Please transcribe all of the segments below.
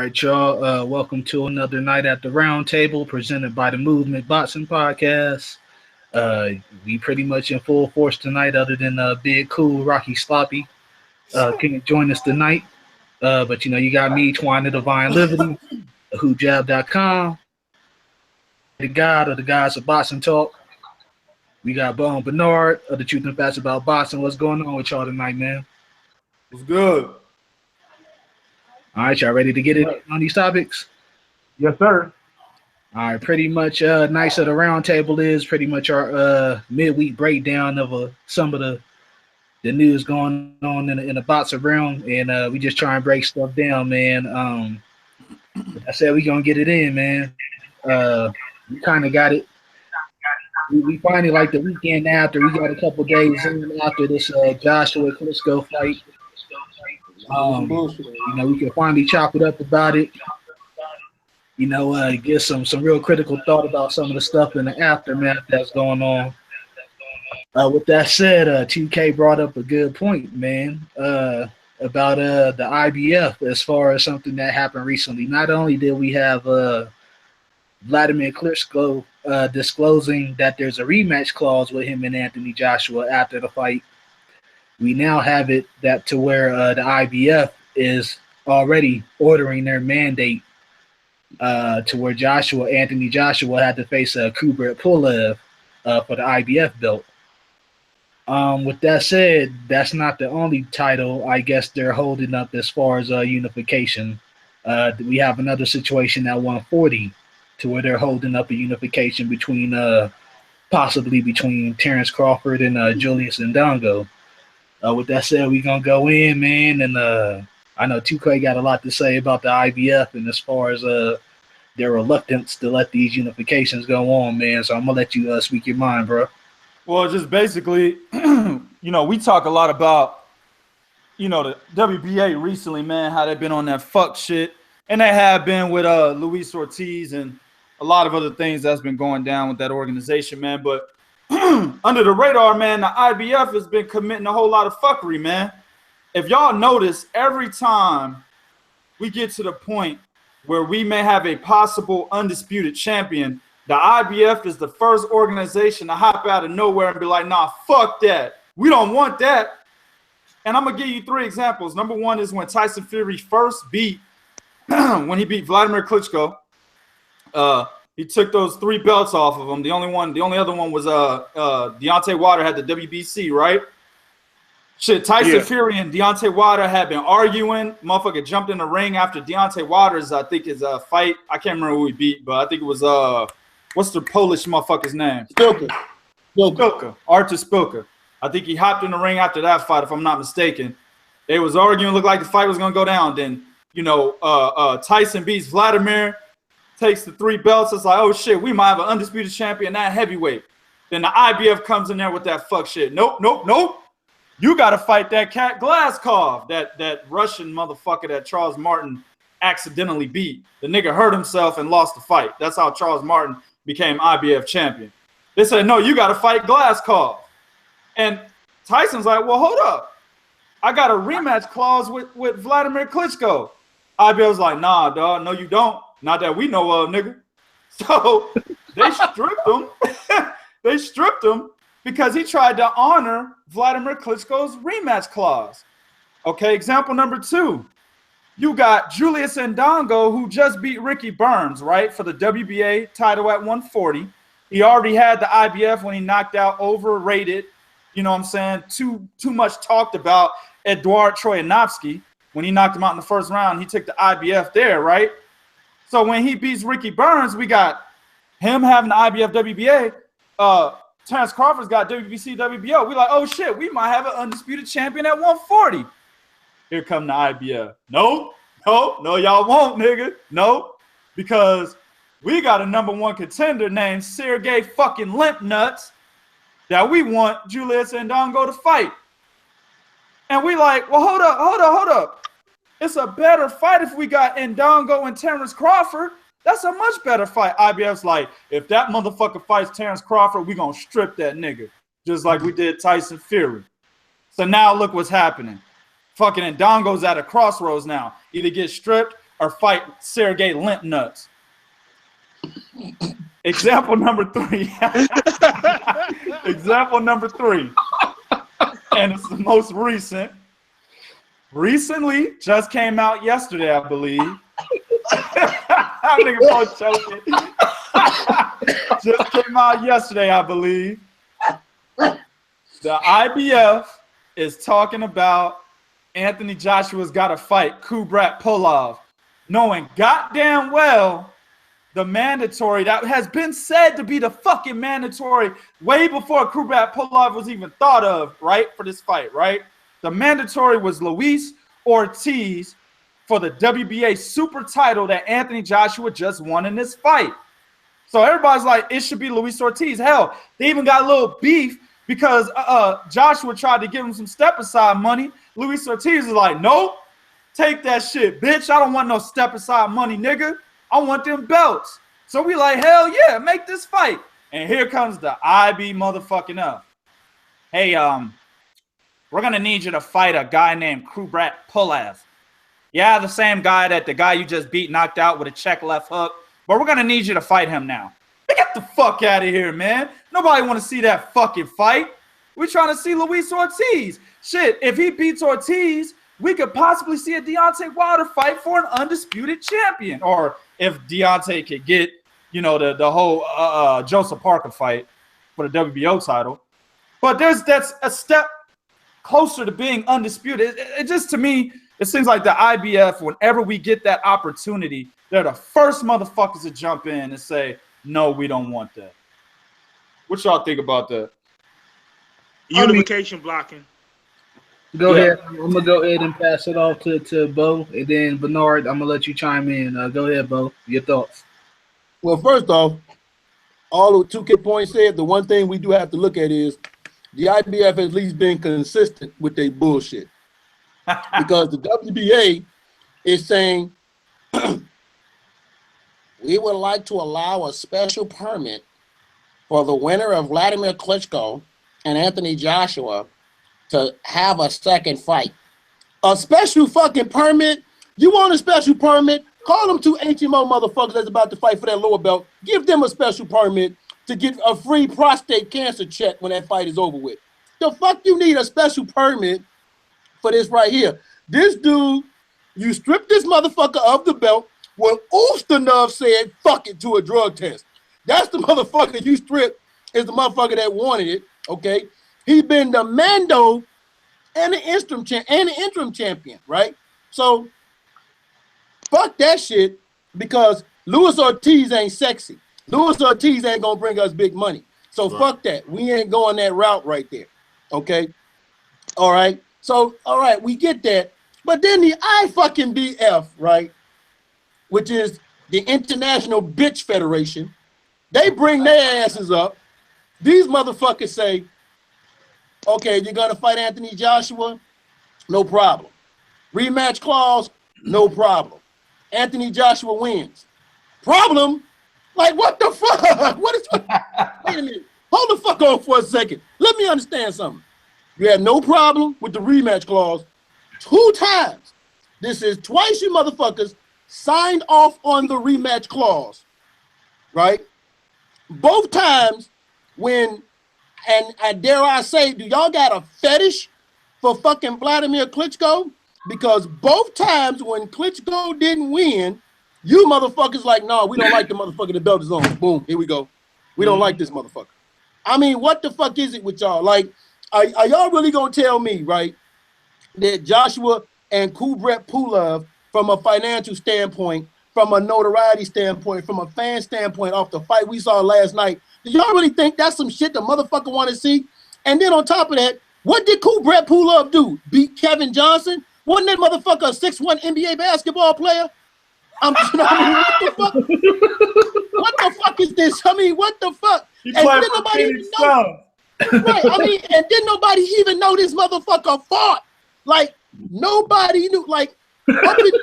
right, y'all. Welcome to another night at the round table presented by the Movement Boxing Podcast. Uh, we pretty much in full force tonight, other than Big Cool, Rocky Sloppy. Can't join us tonight. But you got me, Twine the Divine Liberty, WhoJab.com, the God of the Gods of Boxing Talk. We got Bone Bernard of the Truth and Facts About Boxing. What's going on with y'all tonight, man? What's good? All right, y'all ready to get it on these topics? Yes, sir. All right, pretty much nice of the round table is pretty much our midweek breakdown of some of the news going on in the boxing realm, and we just try and break stuff down, man. I said we gonna get it in, man. We kind of got it. We finally, like the weekend after, we got a couple days in after this Joshua Klitschko fight. We can finally chop it up about it. Get some real critical thought about some of the stuff in the aftermath that's going on. With that said, 2K brought up a good point, man, about the IBF as far as something that happened recently. Not only did we have Vladimir Klitschko disclosing that there's a rematch clause with him and Anthony Joshua after the fight, we now have it that to where the IBF is already ordering their mandate to where Anthony Joshua had to face Kubrat Pulev for the IBF belt. With that said, that's not the only title I guess they're holding up as far as unification. We have another situation at 140 to where they're holding up a unification possibly between Terrence Crawford and Julius Ndongo. With that said, we're going to go in, man, and I know 2K got a lot to say about the IBF and as far as their reluctance to let these unifications go on, man. So I'm going to let you speak your mind, bro. Well, just basically, we talk a lot about, the WBA recently, man, how they've been on that fuck shit. And they have been with Luis Ortiz and a lot of other things that's been going down with that organization, man. But under the radar, man, the IBF has been committing a whole lot of fuckery, man. If y'all notice, every time we get to the point where we may have a possible undisputed champion, the IBF is the first organization to hop out of nowhere and be like, nah, fuck that. We don't want that. And I'm going to give you 3 examples. Number one is when Tyson Fury first when he beat Vladimir Klitschko. He took those 3 belts off of him. The only other one was Deontay Wilder had the WBC, right? Shit, Tyson Fury and Deontay Wilder had been arguing. Motherfucker jumped in the ring after Deontay Wilder's, I think, his fight. I can't remember who he beat, but I think it was what's the Polish motherfucker's name? Spilka. Artur Spilka. I think he hopped in the ring after that fight, if I'm not mistaken. They was arguing, looked like the fight was gonna go down. Then, Tyson beats Vladimir, takes the 3 belts. It's like, oh shit, we might have an undisputed champion at heavyweight. Then the IBF comes in there with that fuck shit. Nope. You got to fight that Cat Glaskov, that Russian motherfucker that Charles Martin accidentally beat. The nigga hurt himself and lost the fight. That's how Charles Martin became IBF champion. They said, no, you got to fight Glaskov. And Tyson's like, well, hold up. I got a rematch clause with Vladimir Klitschko. IBF's like, nah, dog, no, you don't. Not that we know of, nigga. So they stripped him. They stripped him because he tried to honor Vladimir Klitschko's rematch clause. Okay, example number 2. You got Julius Ndongo, who just beat Ricky Burns, right, for the WBA title at 140. He already had the IBF when he knocked out overrated, too much talked about Eduard Troyanovsky. When he knocked him out in the first round, he took the IBF there, right? So when he beats Ricky Burns, we got him having the IBF WBA. Terrence Crawford's got WBC, WBO. We like, oh shit, we might have an undisputed champion at 140. Here come the IBF. No, y'all won't, nigga. No, because we got a number 1 contender named Sergey fucking Limp Nuts that we want Julius Ndongo to fight. And we like, well, hold up. It's a better fight if we got Ndongo and Terrence Crawford. That's a much better fight. IBF's like, if that motherfucker fights Terrence Crawford, we gonna strip that nigga. Just like we did Tyson Fury. So now look what's happening. Fucking Ndongo's at a crossroads now. Either get stripped or fight Sergey Limp Nuts. Example number 3. Example number 3. And it's the most recent. Recently, just came out yesterday, I believe. Nigga both choking. Just came out yesterday, I believe. The IBF is talking about Anthony Joshua's got to fight Kubrat Pulev, knowing goddamn well the mandatory that has been said to be the fucking mandatory way before Kubrat Pulev was even thought of, right, for this fight, right? The mandatory was Luis Ortiz for the WBA super title that Anthony Joshua just won in this fight. So everybody's like, it should be Luis Ortiz. Hell, they even got a little beef because Joshua tried to give him some step-aside money. Luis Ortiz is like, nope, take that shit, bitch. I don't want no step-aside money, nigga. I want them belts. So we like, hell yeah, make this fight. And here comes the IB motherfucking F. Hey, we're going to need you to fight a guy named Kubrat Pulev. Yeah, the same guy that the guy you just beat knocked out with a check left hook. But we're going to need you to fight him now. Get the fuck out of here, man. Nobody want to see that fucking fight. We're trying to see Luis Ortiz. Shit, if he beats Ortiz, we could possibly see a Deontay Wilder fight for an undisputed champion. Or if Deontay could get, you know, the whole Joseph Parker fight for the WBO title. But that's a step closer to being undisputed. It just, to me, it seems like the IBF, whenever we get that opportunity, they're the first motherfuckers to jump in and say, no, we don't want that. What y'all think about that? Unification blocking. Go ahead. I'm going to go ahead and pass it off to Bo. And then, Bernard, I'm going to let you chime in. Go ahead, Bo. Your thoughts. Well, first off, all the 2K points said, the one thing we do have to look at is the IBF has at least been consistent with their bullshit. Because the WBA is saying, we would like to allow a special permit for the winner of Vladimir Klitschko and Anthony Joshua to have a second fight. A special fucking permit? You want a special permit? Call them 2 HMO motherfuckers that's about to fight for that lower belt. Give them a special permit to get a free prostate cancer check when that fight is over with. The fuck you need a special permit for this right here? This dude, you strip this motherfucker of the belt. Well, Ustinov said, fuck it, to a drug test. That's the motherfucker you strip, is the motherfucker that wanted it, okay? He been the Mando and the interim champion, right? So, fuck that shit, because Luis Ortiz ain't sexy. Luis Ortiz ain't gonna bring us big money. So fuck that. We ain't going that route right there, okay? All right? So, all right, we get that. But then the IBF, right, which is the International Bitch Federation, they bring their asses up. These motherfuckers say, okay, you're going to fight Anthony Joshua? No problem. Rematch clause? No problem. Anthony Joshua wins. Problem? Like, what the fuck? What is? Wait a minute. Hold the fuck on for a second. Let me understand something. You have no problem with the rematch clause 2 times. This is twice you motherfuckers signed off on the rematch clause, right? Both times when, and dare I say, do y'all got a fetish for fucking Vladimir Klitschko? Because both times when Klitschko didn't win, you motherfuckers like, no, we don't like the motherfucker, the belt is on. Boom, here we go. We don't like this motherfucker. I mean, what the fuck is it with y'all? Like, are y'all really gonna tell me, right, that Joshua and Kubrat Pulev, from a financial standpoint, from a notoriety standpoint, from a fan standpoint, off the fight we saw last night, do y'all really think that's some shit the motherfucker want to see? And then on top of that, what did Kubrat Pulev do? Beat Kevin Johnson? Wasn't that motherfucker a 6'1" NBA basketball player? I mean, what the fuck? What the fuck is this? I mean, what the fuck? He And played didn't for nobody even Phoenix know. Suns. Right, I mean, and didn't nobody even know this motherfucker fought? Like, nobody knew. Like, if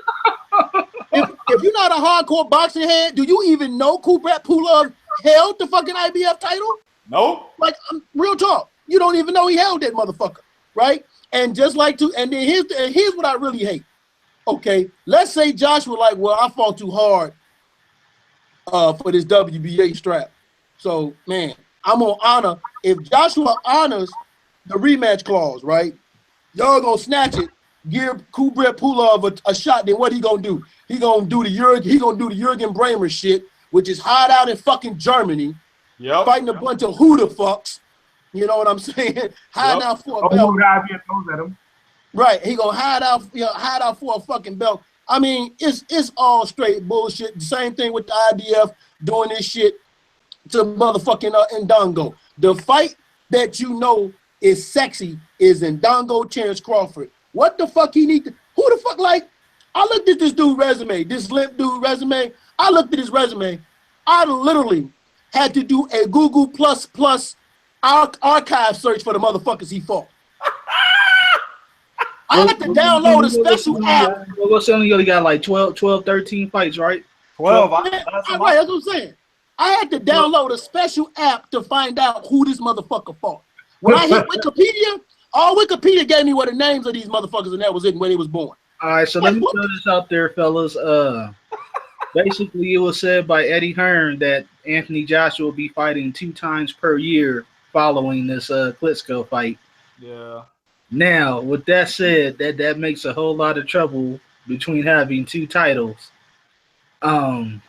you're not a hardcore boxing head, do you even know Kubrat Pulev held the fucking IBF title? Nope. Like, real talk. You don't even know he held that motherfucker, right? And just like and then here's what I really hate. Okay, let's say Joshua like, well, I fought too hard for this WBA strap. So, man, I'm gonna honor if Joshua honors the rematch clause, right? Y'all gonna snatch it, give Kubrat Pulov a shot. Then what he gonna do? He gonna do the Jürgen Bremer shit, which is hide out in fucking Germany, fighting a bunch of who the fucks. You know what I'm saying? Hiding out for a belt. At him. Right, he gonna hide out for a fucking belt. I mean, it's all straight bullshit. The same thing with the IBF doing this shit to motherfucking Ndongo. The fight that you know is sexy is Ndongo Terrence Crawford. What the fuck he need to? Who the fuck like? I looked at this dude resume, this limp dude resume. I looked at his resume. I literally had to do a Google plus archive search for the motherfuckers he fought. I had to download a special app. What's only only got like 12, 13 fights, right? 12. Right, that's what I'm saying. I had to download a special app to find out who this motherfucker fought. When I hit Wikipedia, all Wikipedia gave me were the names of these motherfuckers, and that was it when they was born. All right, so let me throw this out there, fellas. Basically, it was said by Eddie Hearn that Anthony Joshua will be fighting 2 times per year following this Klitschko fight. Yeah. Now, with that said, that makes a whole lot of trouble between having 2 titles. How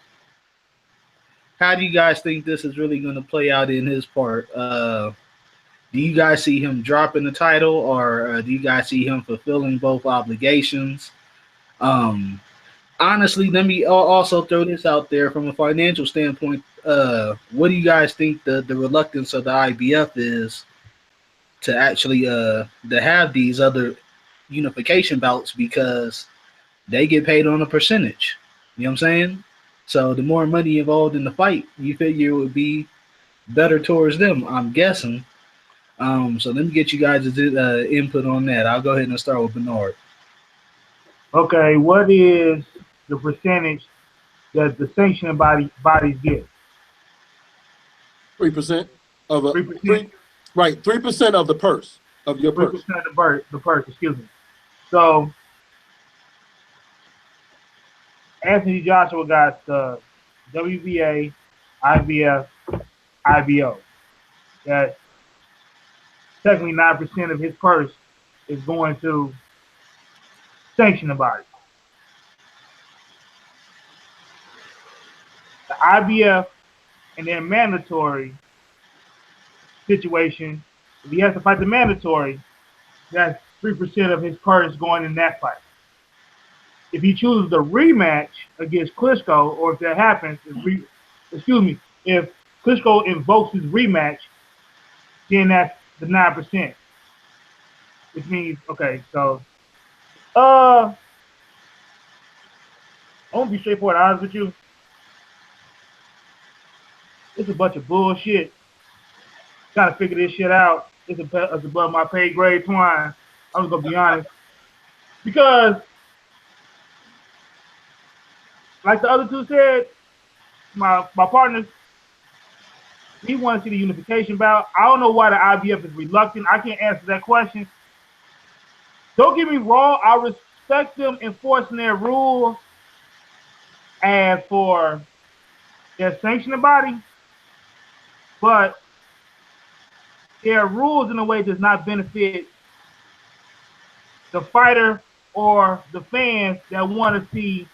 do you guys think this is really going to play out in his part? Do you guys see him dropping the title, or do you guys see him fulfilling both obligations? Honestly, let me also throw this out there from a financial standpoint. What do you guys think the reluctance of the IBF is to actually to have these other unification bouts, because they get paid on a percentage? You know what I'm saying? So the more money involved in the fight, you figure it would be better towards them, I'm guessing. So let me get you guys' input on that. I'll go ahead and start with Bernard. Okay, what is the percentage that the sanctioning bodies get? 3% of a 3%. Right, 3% of the purse of your purse. 3% of the purse. Excuse me. So Anthony Joshua got the WBA, IBF, IBO. That technically 9% of his purse is going to sanctioning body. The IBF and their mandatory situation, if he has to fight the mandatory, that's 3% of his purse going in that fight. If he chooses the rematch against Klitschko, or if that happens, if Klitschko invokes his rematch, then that's the 9%. Which means, okay, so I'm gonna be straightforward, honest with you. It's a bunch of bullshit. Trying to figure this shit out. It's above my pay grade, Twine. I'm just gonna be honest. Because, like the other two said, my partners, we want to see the unification bout. I don't know why the IBF is reluctant. I can't answer that question. Don't get me wrong, I respect them enforcing their rules as for their sanctioning body, but their rules in a way does not benefit the fighter or the fans that want to see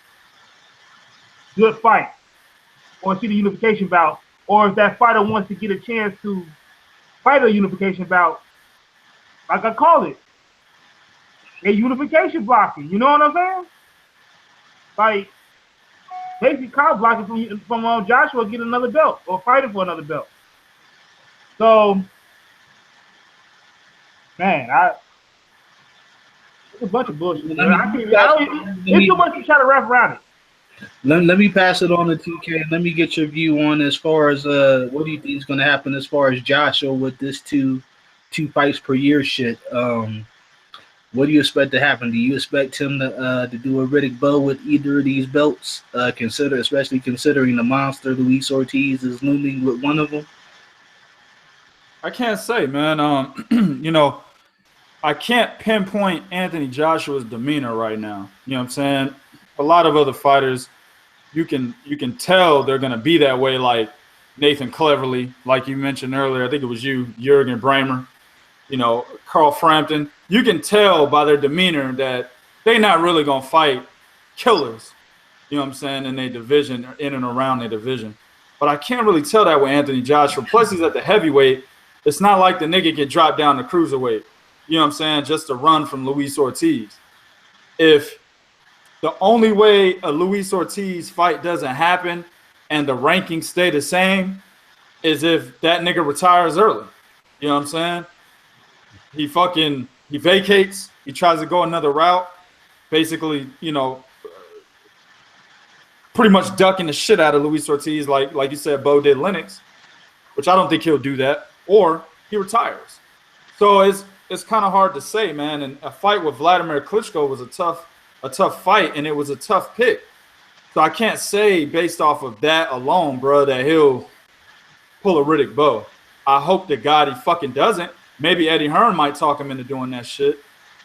good fights or see the unification bout, or if that fighter wants to get a chance to fight a unification bout, like I call it, a unification blocking. You know what I'm saying? Like, basically cow blocking from Joshua getting another belt or fighting for another belt. So, man, it's a bunch of bullshit. It's too much to try to wrap around it. Let me pass it on to TK. Let me get your view on as far as what do you think is going to happen as far as Joshua with this two fights per year shit. What do you expect to happen? Do you expect him to do a Riddick Bowe with either of these belts? Especially considering the monster Luis Ortiz is looming with one of them. I can't say, man. You know, I can't pinpoint Anthony Joshua's demeanor right now. You know what I'm saying? A lot of other fighters, you can tell they're gonna be that way. Like Nathan Cleverly, like you mentioned earlier. I think it was you, Jurgen Bramer. You know, Carl Frampton. You can tell by their demeanor that they're not really gonna fight killers. You know what I'm saying? In their division, in and around their division. But I can't really tell that with Anthony Joshua. Plus, he's at the heavyweight. It's not like the nigga can drop down to cruiserweight. You know what I'm saying? Just to run from Luis Ortiz. If the only way a Luis Ortiz fight doesn't happen and the rankings stay the same is if that nigga retires early. You know what I'm saying? He vacates. He tries to go another route. Basically, you know, pretty much ducking the shit out of Luis Ortiz, like you said, Bo did Lennox, which I don't think he'll do that. Or he retires. So it's kind of hard to say, man. And a fight with Vladimir Klitschko was a tough fight, and it was a tough pick. So I can't say based off of that alone, bro, that he'll pull a Riddick Bowe. I hope to God he fucking doesn't. Maybe Eddie Hearn might talk him into doing that shit.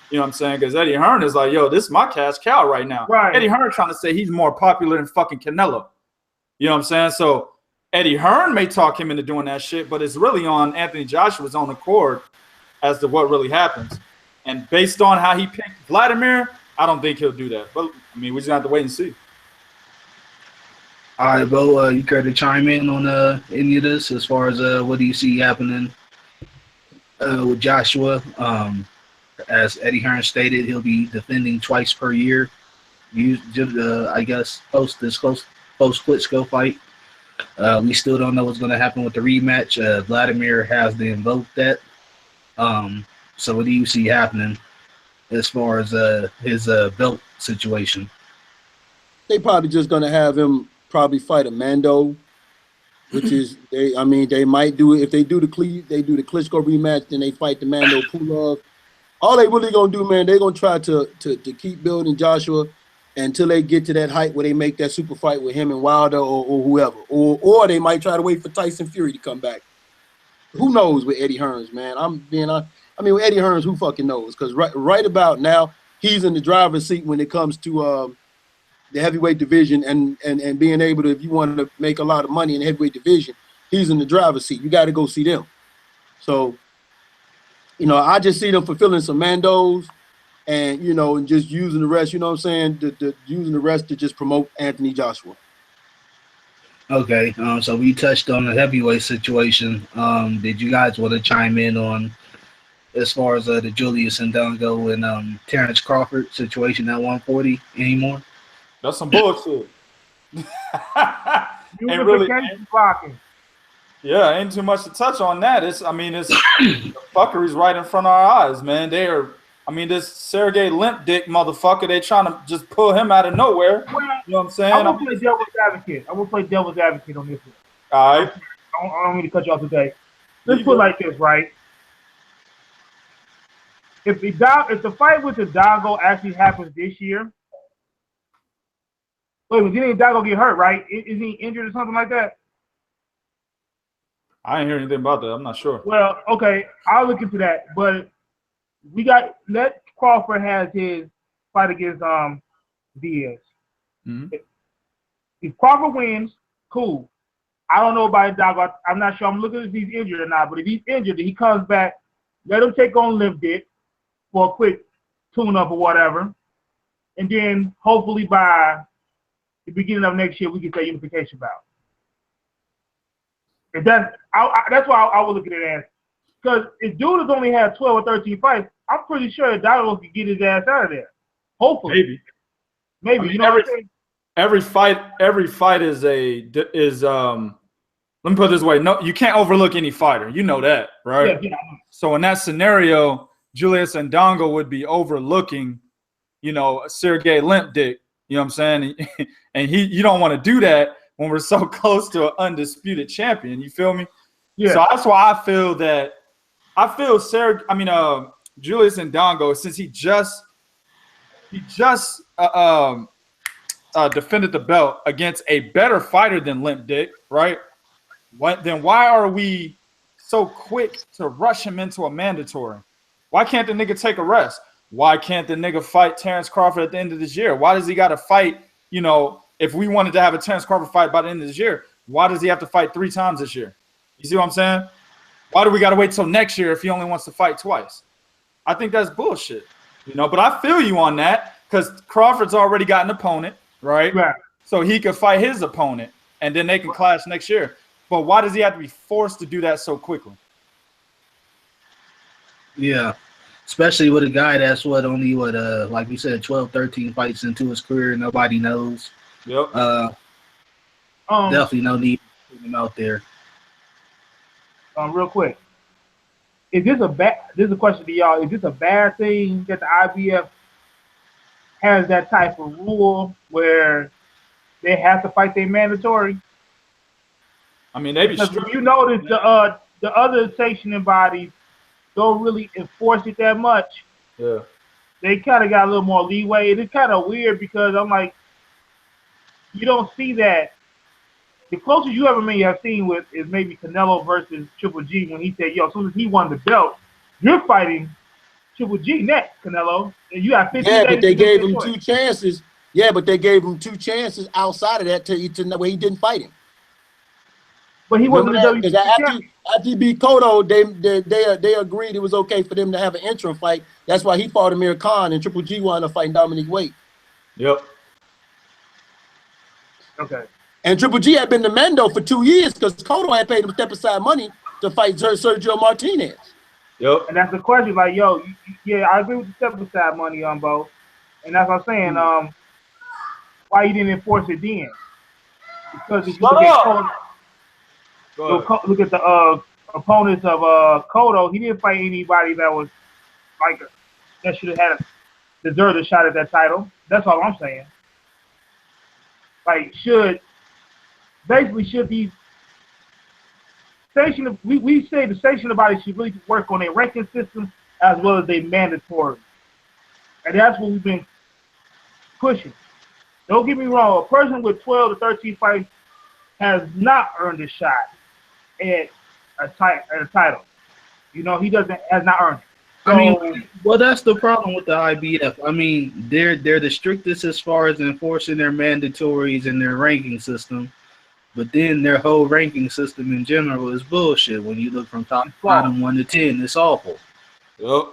You know what I'm saying? Because Eddie Hearn is like, yo, this is my cash cow right now. Right. Eddie Hearn trying to say he's more popular than fucking Canelo. You know what I'm saying? So Eddie Hearn may talk him into doing that shit, but it's really on Anthony Joshua's own accord as to what really happens. And based on how he picked Vladimir, I don't think he'll do that. But, I mean, we just have to wait and see. All right, Bo, you care to chime in on any of this as far as what do you see happening with Joshua? As Eddie Hearn stated, he'll be defending twice per year. I guess post Klitschko fight. We still don't know what's going to happen with the rematch. Vladimir has to invoke that. So what do you see happening as far as his belt situation? They probably just going to have him probably fight a Mando, which is they might do it if they do the Klitschko rematch, then they fight the Mando Pulov. All they really gonna do, man, they're gonna try to keep building Joshua until they get to that height where they make that super fight with him and Wilder or whoever. Or they might try to wait for Tyson Fury to come back. Who knows with Eddie Hearns, man? With Eddie Hearns, who fucking knows? Because right about now, he's in the driver's seat when it comes to the heavyweight division and being able to, if you want to make a lot of money in the heavyweight division, he's in the driver's seat. You got to go see them. So, you know, I just see them fulfilling some Mandos and, you know, and just using the rest, you know what I'm saying, using the rest to just promote Anthony Joshua. Okay, so we touched on the heavyweight situation. Did you guys want to chime in on as far as the Julius Indongo and Terrence Crawford situation at 140 anymore? That's some bullshit. Ain't really blocking. Yeah, ain't too much to touch on that. It's the fuckery's right in front of our eyes, man. This Sergey Limp Dick motherfucker, they trying to just pull him out of nowhere. Well, you know what I'm saying? I will play devil's advocate. On this one. All right. I don't mean to cut you off today. Let's put it like this, right? If the fight with Hidalgo actually happens this year, didn't Hidalgo get hurt, right? Is he injured or something like that? I ain't hear anything about that. I'm not sure. Well, okay, I'll look into that. But let Crawford has his fight against Diaz. Mm-hmm. If Crawford wins, cool. I don't know about Hidalgo. I'm not sure. I'm looking if he's injured or not. But if he's injured, he comes back. Let him take on Limp Dick for a quick tune-up or whatever. And then hopefully by the beginning of next year, we get that unification bout. If that's why I would look at it as. Because if dude has only had 12 or 13 fights, I'm pretty sure Hidalgo could get his ass out of there. Hopefully. Maybe. You know what I'm saying? Every fight is let me put it this way. No, you can't overlook any fighter. You know that, right? Yeah. So in that scenario, Julius Ndongo would be overlooking, Sergey Limp Dick. You know what I'm saying? And you don't want to do that when we're so close to an undisputed champion. You feel me? Yeah. So that's why I feel Julius Ndongo, since he just defended the belt against a better fighter than Limp Dick, right? Then why are we so quick to rush him into a mandatory? Why can't the nigga take a rest? Why can't the nigga fight Terrence Crawford at the end of this year? Why does he got to fight, you know, if we wanted to have a Terrence Crawford fight by the end of this year, why does he have to fight 3 times this year? You see what I'm saying? Why do we got to wait till next year if he only wants to fight twice? I think that's bullshit, you know, but I feel you on that because Crawford's already got an opponent, right? Right. So he could fight his opponent and then they can clash next year. But why does he have to be forced to do that so quickly? Yeah. Especially with a guy that's only like you said, 12, 13 fights into his career, nobody knows. Yep. Definitely no need to put him out there. Real quick. Is this this is a question to y'all. Is this a bad thing that the IBF has that type of rule where they have to fight their mandatory? I mean, they be because if you notice the other sanctioning bodies don't really enforce it that much. Yeah. They kind of got a little more leeway. It's kind of weird because I'm like, you don't see that. The closest you ever may have seen with is maybe Canelo versus Triple G when he said, yo, as soon as he won the belt, you're fighting Triple G next, Canelo. And you got 50 days. Yeah, but they gave him 2 chances. Yeah, but they gave him 2 chances outside of that to where he didn't fight him. But he wasn't the because after he beat Cotto, they agreed it was okay for them to have an interim fight. That's why he fought Amir Khan and Triple G wound up fighting Dominique Wade. Yep. Okay. And Triple G had been the Mando for 2 years because Cotto had paid him step-aside money to fight Sergio Martinez. Yep. And that's the question, like, yo, yeah, I agree with the step-aside money on both. And that's what I'm saying, why you didn't enforce it then? Because if you look at the opponents of Cotto, he didn't fight anybody that was like that should have deserved a shot at that title. That's all I'm saying. Like, should these station? We say the station body should really work on their ranking system as well as their mandatory, and that's what we've been pushing. Don't get me wrong. A person with 12 to 13 fights has not earned a shot at a title. You know, has not earned it. So, I mean, well, that's the problem with the IBF. I mean, they're the strictest as far as enforcing their mandatories and their ranking system, but then their whole ranking system in general is bullshit. When you look from top bottom 1 to 10, it's awful. Yep.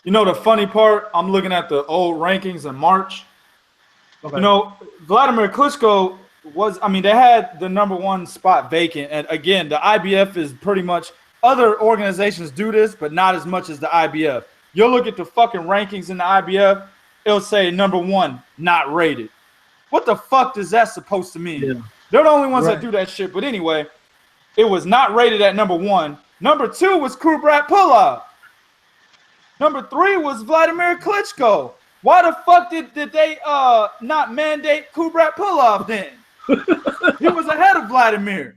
You know the funny part? I'm looking at the old rankings in March. Okay. You know, Vladimir Klitschko they had the #1 spot vacant. And again, the IBF is pretty much, other organizations do this, but not as much as the IBF. You'll look at the fucking rankings in the IBF, it'll say #1, not rated. What the fuck is that supposed to mean? Yeah. They're the only ones that do that shit. But anyway, it was not rated at #1. #2 was Kubrat Pulev. #3 was Vladimir Klitschko. Why the fuck did they not mandate Kubrat Pulev then? He was ahead of Vladimir.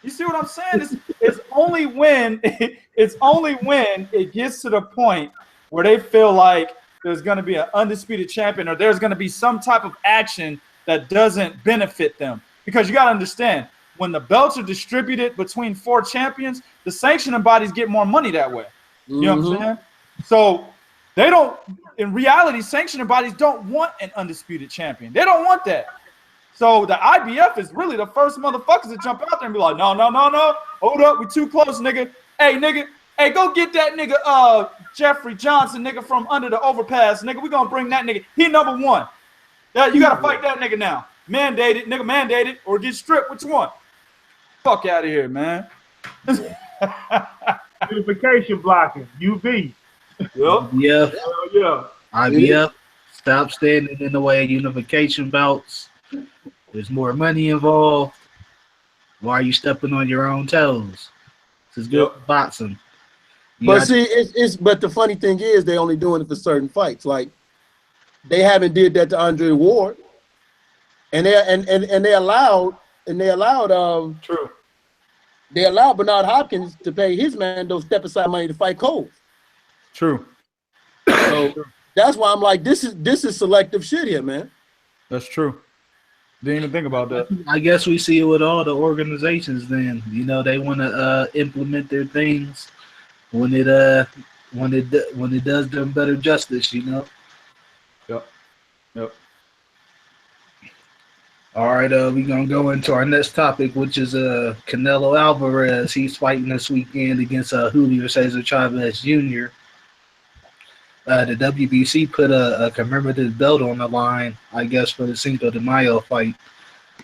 You see what I'm saying? It's only when it gets to the point where they feel like there's going to be an undisputed champion or there's going to be some type of action that doesn't benefit them. Because you got to understand, when the belts are distributed between 4 champions, the sanctioning bodies get more money that way. You know what I'm saying? So they don't, in reality, sanctioning bodies don't want an undisputed champion. They don't want that. So the IBF is really the first motherfuckers to jump out there and be like, no. Hold up, we too close, nigga. Hey, go get that nigga Jeffrey Johnson, nigga, from under the overpass, nigga. We gonna bring that nigga. He #1. Yeah, you gotta fight that nigga now. Mandated, nigga, mandated, or get stripped. Which one? Fuck out of here, man. Unification blocking, UV. Yep. Yeah. IBF, stop standing in the way of unification bouts. There's more money involved. Why are you stepping on your own toes? This is good boxing. But but the funny thing is they're only doing it for certain fights. Like they haven't did that to Andre Ward, and they allowed True. They allowed Bernard Hopkins to pay his man those step aside money to fight Cole. True. So that's why I'm like, this is selective shit here, man. That's true. Didn't even think about that. I guess we see it with all the organizations. Then they want to implement their things when it does them better justice. Yep. Yep. All right, we're gonna go into our next topic, which is Canelo Alvarez. He's fighting this weekend against Julio Cesar Chavez Jr. The WBC put a commemorative belt on the line, I guess, for the Cinco de Mayo fight,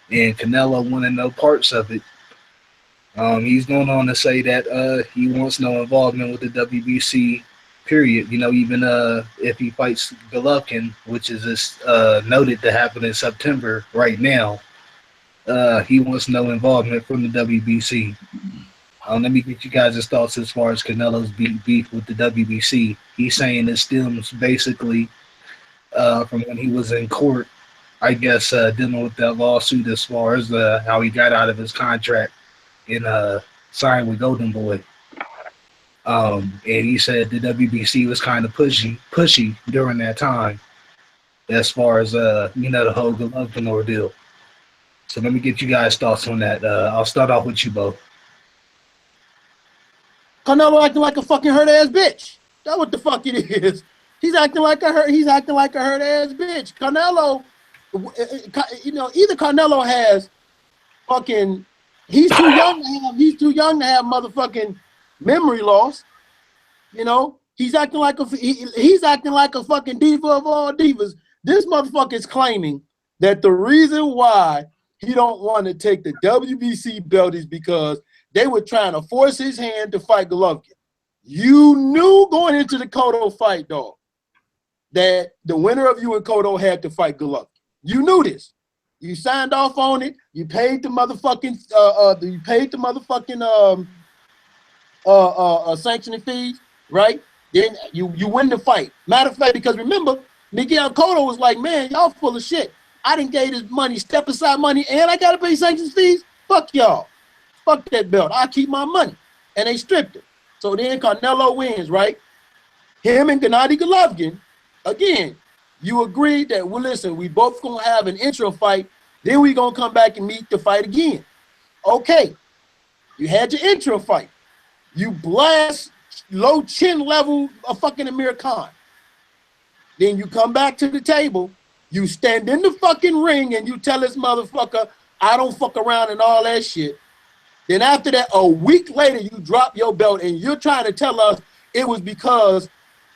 and Canelo wanted no parts of it. He's going on to say that he wants no involvement with the WBC, period. Even if he fights Golovkin, which is noted to happen in September right now, he wants no involvement from the WBC. Let me get you guys' thoughts as far as Canelo's beef with the WBC. He's saying it stems basically from when he was in court, I guess, dealing with that lawsuit as far as how he got out of his contract and signed with Golden Boy. And he said the WBC was kind of pushy during that time as far as, the whole Golovkin ordeal. So let me get you guys' thoughts on that. I'll start off with you both. Canelo acting like a fucking hurt ass bitch. That's what the fuck it is. He's acting like a hurt ass bitch. Canelo, either Canelo has fucking, he's too young to have motherfucking memory loss. He's acting like he's acting like a fucking diva of all divas. This motherfucker is claiming that the reason why he don't want to take the WBC belt is because they were trying to force his hand to fight Golovkin. You knew going into the Cotto fight, dog, that the winner of you and Cotto had to fight Golovkin. You knew this. You signed off on it. You paid the motherfucking sanctioning fees, right? Then you win the fight. Matter of fact, because remember, Miguel Cotto was like, man, y'all full of shit. I didn't gave this money, step aside money, and I gotta pay sanctions fees. Fuck y'all. Fuck that belt. I keep my money. And they stripped it. So then Canelo wins, right? Him and Gennady Golovkin, again, you agreed that, well, listen, we both gonna have an intro fight, then we gonna come back and meet to fight again. Okay. You had your intro fight. You blast low chin level of fucking Amir Khan. Then you come back to the table, you stand in the fucking ring and you tell this motherfucker, I don't fuck around and all that shit. Then after that, a week later, you drop your belt and you're trying to tell us it was because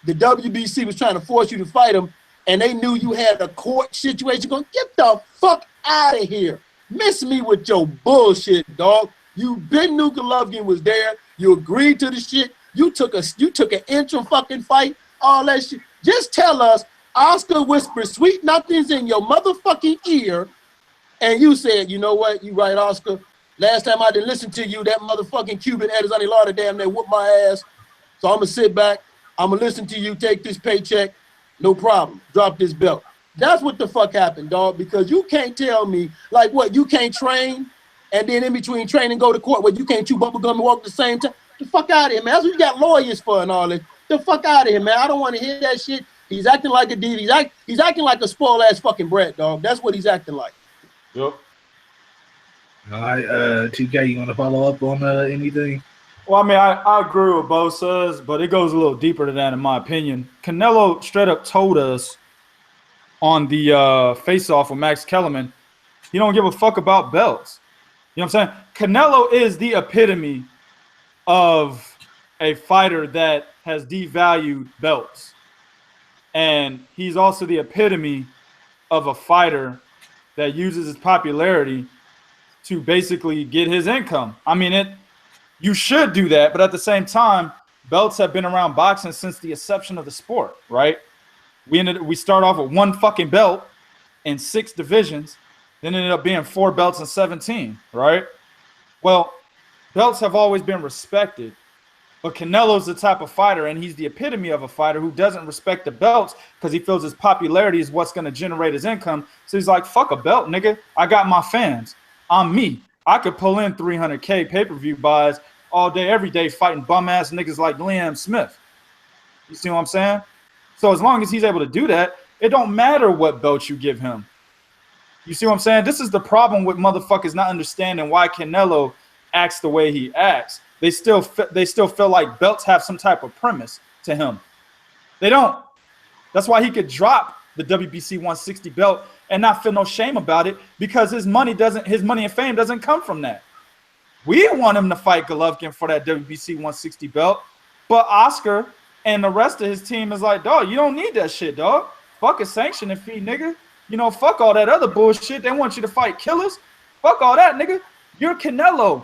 the WBC was trying to force you to fight him and they knew you had a court situation going, get the fuck out of here. Miss me with your bullshit, dog. You been knew Golovkin was there. You agreed to the shit. You took an interim fucking fight, all that shit. Just tell us, Oscar whispered sweet nothings in your motherfucking ear, and you said, you know what, you right, Oscar. Last time I didn't listen to you, that motherfucking Cuban Edison Lauder damn near whooped my ass. So I'm going to sit back. I'm going to listen to you, take this paycheck. No problem. Drop this belt. That's what the fuck happened, dog, because you can't tell me, like what, you can't train and then in between training go to court where you can't chew bubble gum and walk at the same time. The fuck out of here, man. That's what you got lawyers for and all this. The fuck out of here, man. I don't want to hear that shit. He's acting like a diva. He's acting like a spoiled ass fucking brat, dog. That's what he's acting like. Yep. All right, TK, you want to follow up on anything? Well, I mean, I agree with both sides, but it goes a little deeper than that, in my opinion. Canelo straight up told us on the face-off with Max Kellerman, he don't give a fuck about belts. You know what I'm saying? Canelo is the epitome of a fighter that has devalued belts. And he's also the epitome of a fighter that uses his popularity to basically get his income. I mean, you should do that, but at the same time, belts have been around boxing since the inception of the sport, right? We start off with one fucking belt in 6 divisions, then ended up being 4 belts and 17, right? Well, belts have always been respected, but Canelo's the type of fighter, and he's the epitome of a fighter who doesn't respect the belts because he feels his popularity is what's going to generate his income. So he's like, fuck a belt, nigga. I got my fans. I'm me. I could pull in 300K pay-per-view buys all day, every day, fighting bum-ass niggas like Liam Smith. You see what I'm saying? So as long as he's able to do that, it don't matter what belt you give him. You see what I'm saying? This is the problem with motherfuckers not understanding why Canelo acts the way he acts. They still feel like belts have some type of premise to him. They don't. That's why he could drop the WBC 160 belt and not feel no shame about it, because his money and fame doesn't come from that. We want him to fight Golovkin for that WBC 160 belt, but Oscar and the rest of his team is like, dog, you don't need that shit, dog. Fuck a sanctioning fee, nigga. You know, fuck all that other bullshit. They want you to fight killers. Fuck all that, nigga. You're Canelo.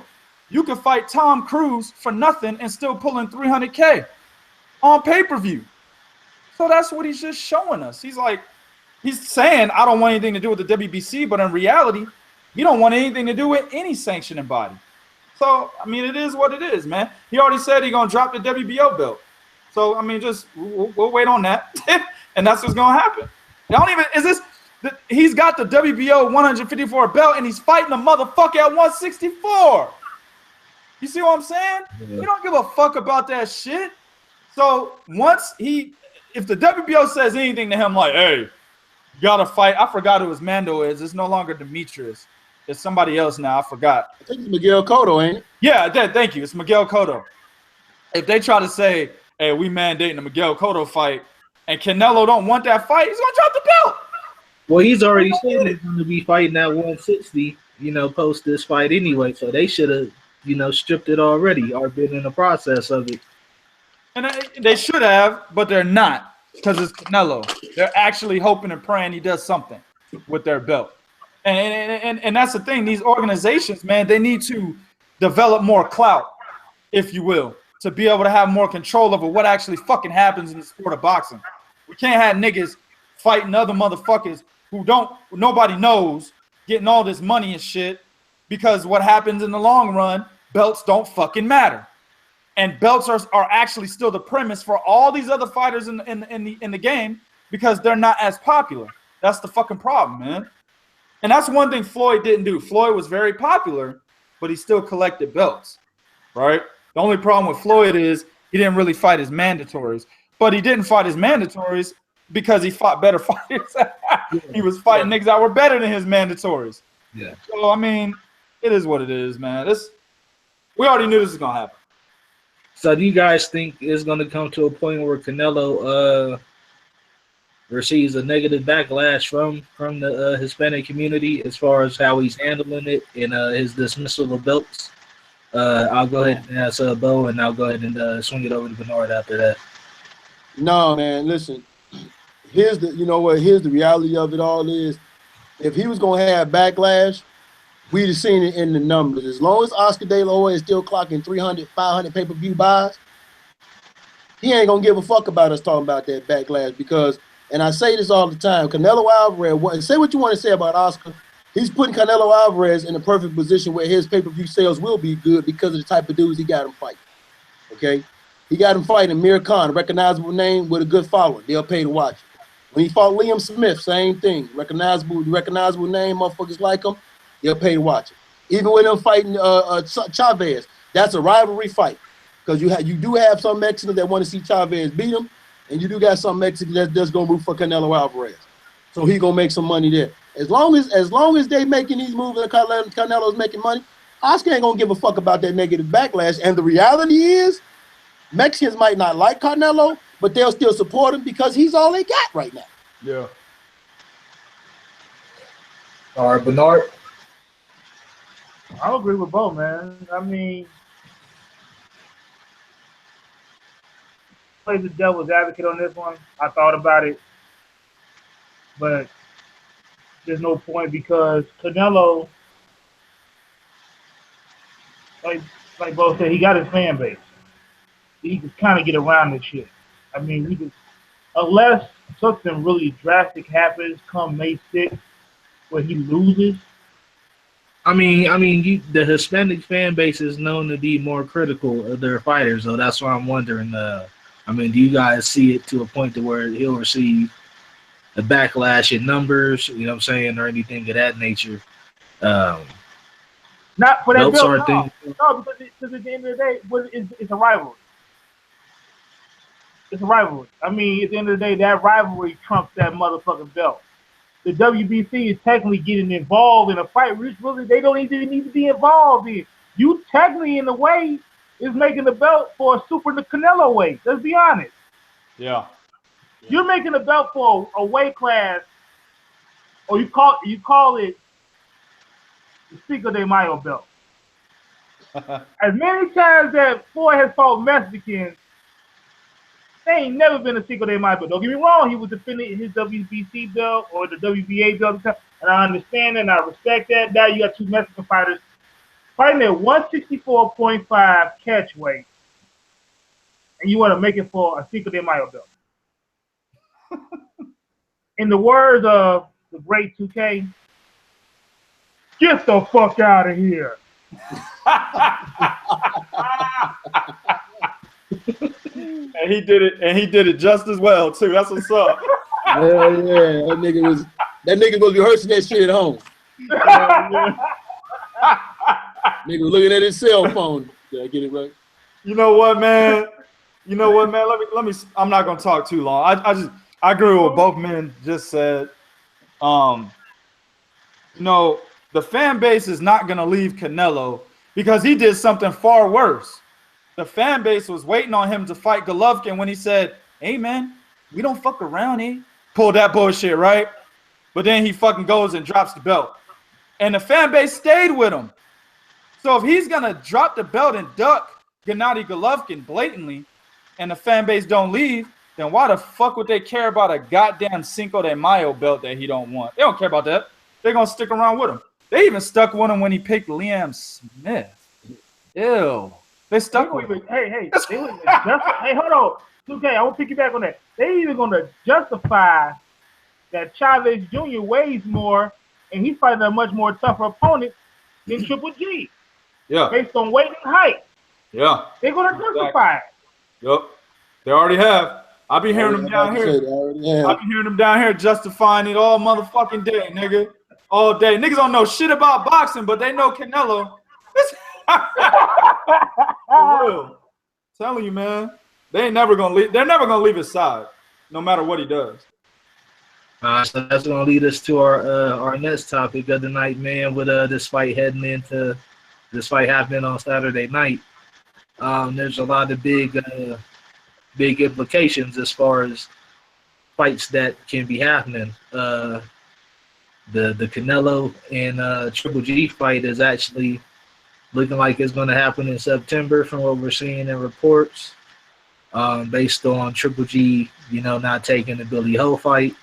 You can fight Tom Cruise for nothing and still pulling $300K on pay-per-view. So that's what he's just showing us. He's saying, I don't want anything to do with the WBC, but in reality, he don't want anything to do with any sanctioning body. So, I mean, it is what it is, man. He already said he's going to drop the WBO belt. So, I mean, just we'll wait on that. And that's what's going to happen. He's got the WBO 154 belt, and he's fighting a motherfucker at 164. You see what I'm saying? Yeah. He don't give a fuck about that shit. So if the WBO says anything to him like, hey, you got to fight. I forgot who his Mando is. It's no longer Demetrius. It's somebody else now. I forgot. I think it's Miguel Cotto, ain't it? Yeah, thank you. It's Miguel Cotto. If they try to say, hey, we mandating a Miguel Cotto fight, and Canelo don't want that fight, he's going to drop the belt. Well, he's already said he's going to be fighting at 160, post this fight anyway. So they should have, stripped it already or been in the process of it. And they should have, but they're not, because it's Canelo. They're actually hoping and praying he does something with their belt. And that's the thing. These organizations, man, they need to develop more clout, if you will, to be able to have more control over what actually fucking happens in the sport of boxing. We can't have niggas fighting other motherfuckers who nobody knows, getting all this money and shit, because what happens in the long run, belts don't fucking matter. And belts are actually still the premise for all these other fighters in the game, because they're not as popular. That's the fucking problem, man. And that's one thing Floyd didn't do. Floyd was very popular, but he still collected belts, right? The only problem with Floyd is he didn't really fight his mandatories. But he didn't fight his mandatories because he fought better fighters. He was fighting niggas that were better than his mandatories. Yeah. So, I mean, it is what it is, man. We already knew this was going to happen. So do you guys think it's going to come to a point where Canelo receives a negative backlash from the Hispanic community as far as how he's handling it in his dismissal of belts? I'll go ahead and ask Bo, and I'll go ahead and swing it over to Bernard after that. No, man, listen. Here's the reality of it all is, if he was going to have backlash, we'd have seen it in the numbers. As long as Oscar De La Hoya is still clocking 300, 500 pay-per-view buys, he ain't going to give a fuck about us talking about that backlash, because, and I say this all the time, Canelo Alvarez, say what you want to say about Oscar, he's putting Canelo Alvarez in a perfect position where his pay-per-view sales will be good because of the type of dudes he got him fighting, okay? He got him fighting Amir Khan, a recognizable name with a good following. They'll pay to watch it. When he fought Liam Smith, same thing. Recognizable name, motherfuckers like him, they'll pay to watch it. Even with him fighting Chavez, that's a rivalry fight, because you do have some Mexicans that want to see Chavez beat him, and you do got some Mexicans that's gonna root for Canelo Alvarez. So he gonna make some money there. As long as they making these moves and Canelo's making money, Oscar ain't gonna give a fuck about that negative backlash. And the reality is, Mexicans might not like Canelo, but they'll still support him because he's all they got right now. Yeah. All right, Bernard. I agree with both, man. I mean, play the devil's advocate on this one. I thought about it, but there's no point, because Canelo, like both said, he got his fan base. He can kind of get around this shit. I mean, unless something really drastic happens come May 6th where he loses. I mean, the Hispanic fan base is known to be more critical of their fighters, so that's why I'm wondering. Do you guys see it to a point to where he'll receive a backlash in numbers, you know what I'm saying, or anything of that nature? Not for that belt. No, because at the end of the day, it's a rivalry. It's a rivalry. I mean, at the end of the day, that rivalry trumps that motherfucking belt. the WBC is technically getting involved in a fight which really they don't even need to be involved in. You technically, in a way, is making the belt for a Super Canelo weight. Let's be honest. Yeah. You're making a belt for a weight class, or you call it the Cinco de Mayo belt. As many times that Floyd has fought Mexicans, they ain't never been a Cinco de Mayo belt. Don't get me wrong, he was defending his WBC belt or the WBA belt, and I understand that and I respect that. Now you got two Mexican fighters fighting at 164.5 catch weight, and you want to make it for a Cinco de Mayo belt. In the words of the great 2K, get the fuck out of here. And he did it just as well too. That's what's up. Yeah, that nigga was rehearsing that shit at home. Nigga was looking at his cell phone. Did I get it right? You know what, man? Let me. I'm not gonna talk too long. I agree with what both men just said. The fan base is not gonna leave Canelo because he did something far worse. The fan base was waiting on him to fight Golovkin when he said, "Hey, man, we don't fuck around, eh?" Pulled that bullshit, right? But then he fucking goes and drops the belt, and the fan base stayed with him. So if he's gonna drop the belt and duck Gennady Golovkin blatantly, and the fan base don't leave, then why the fuck would they care about a goddamn Cinco de Mayo belt that he don't want? They don't care about that. They're gonna stick around with him. They even stuck with him when he picked Liam Smith. Ew. They stuck with him. Hey, hold on. Okay, I want to pick you back on that. They even gonna justify that Chavez Jr. weighs more and he's fighting a much more tougher opponent than Triple G. Yeah. Based on weight and height. Yeah. They're gonna justify it. Yep. They already have. I be hearing them down here. I be hearing them down here justifying it all motherfucking day, nigga. All day. Niggas don't know shit about boxing, but they know Canelo. For real. Telling you, man. They ain't never gonna leave. They're never gonna leave his side, no matter what he does. So that's gonna lead us to our next topic of the night, man. With this fight happening on Saturday night. There's a lot of big implications as far as fights that can be happening. The Canelo and Triple G fight is actually looking like it's going to happen in September from what we're seeing in reports, based on Triple G, not taking the Billy Ho fight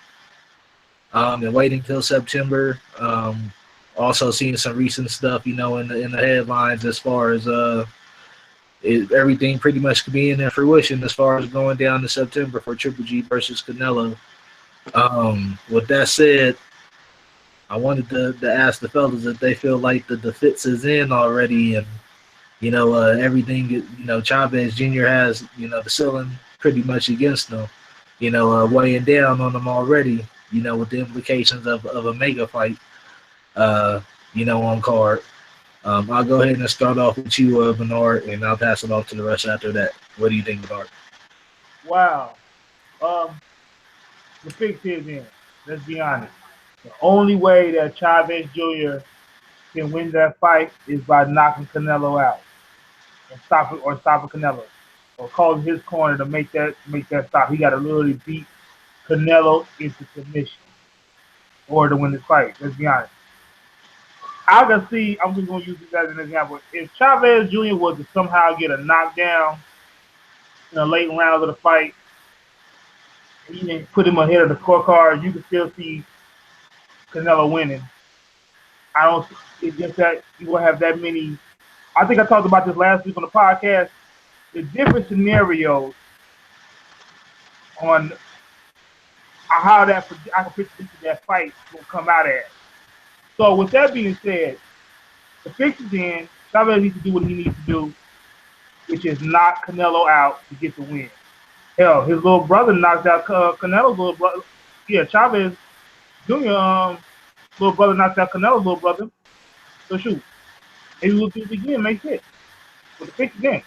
and waiting till September. Also seeing some recent stuff, in the headlines as far as everything pretty much could be in their fruition as far as going down to September for Triple G versus Canelo. With that said, I wanted to ask the fellas if they feel like the fix is in already, and everything. Chavez Jr. has the ceiling pretty much against them. Weighing down on them already. With the implications of a mega fight. On card. I'll go ahead and start off with you, Bernard, and I'll pass it off to the rest after that. What do you think, Bernard? Wow. The fix is in. Let's be honest. The only way that Chavez Jr. can win that fight is by knocking Canelo out and stopping Canelo, or causing his corner to make that stop. He got to literally beat Canelo into submission or to win this fight. Let's be honest. I'm just going to use this as an example. If Chavez Jr. was to somehow get a knockdown in the late rounds of the fight, and even put him ahead of the scorecard, you can still see Canelo winning. It's just that you won't have that many. I think I talked about this last week on the podcast. The different scenarios on how I can predict that fight will come out at. So with that being said, the fix is in. Chavez needs to do what he needs to do, which is knock Canelo out to get the win. Hell, his little brother knocked out Canelo's little brother. Yeah, Chavez Jr. Little brother knocked out Canelo's little brother. So shoot, maybe we'll do it again, make it. With the fix again.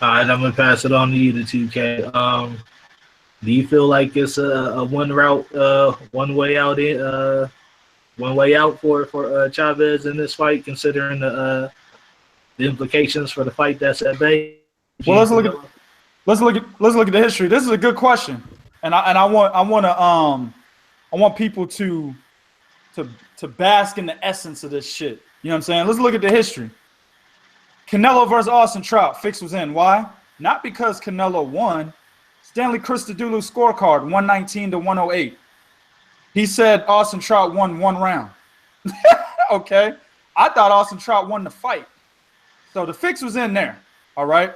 All right, I'm gonna pass it on to you, the 2K. Do you feel like it's a one route, one way out one way out for Chavez in this fight, considering the implications for the fight that's at bay? Well, let's look at the history. This is a good question, and I want people to bask in the essence of this shit. You know what I'm saying? Let's look at the history. Canelo versus Austin Trout. Fix was in. Why? Not because Canelo won. Stanley Christodoulou scorecard, 119 to 108. He said Austin Trout won one round. Okay. I thought Austin Trout won the fight. So the fix was in there. All right.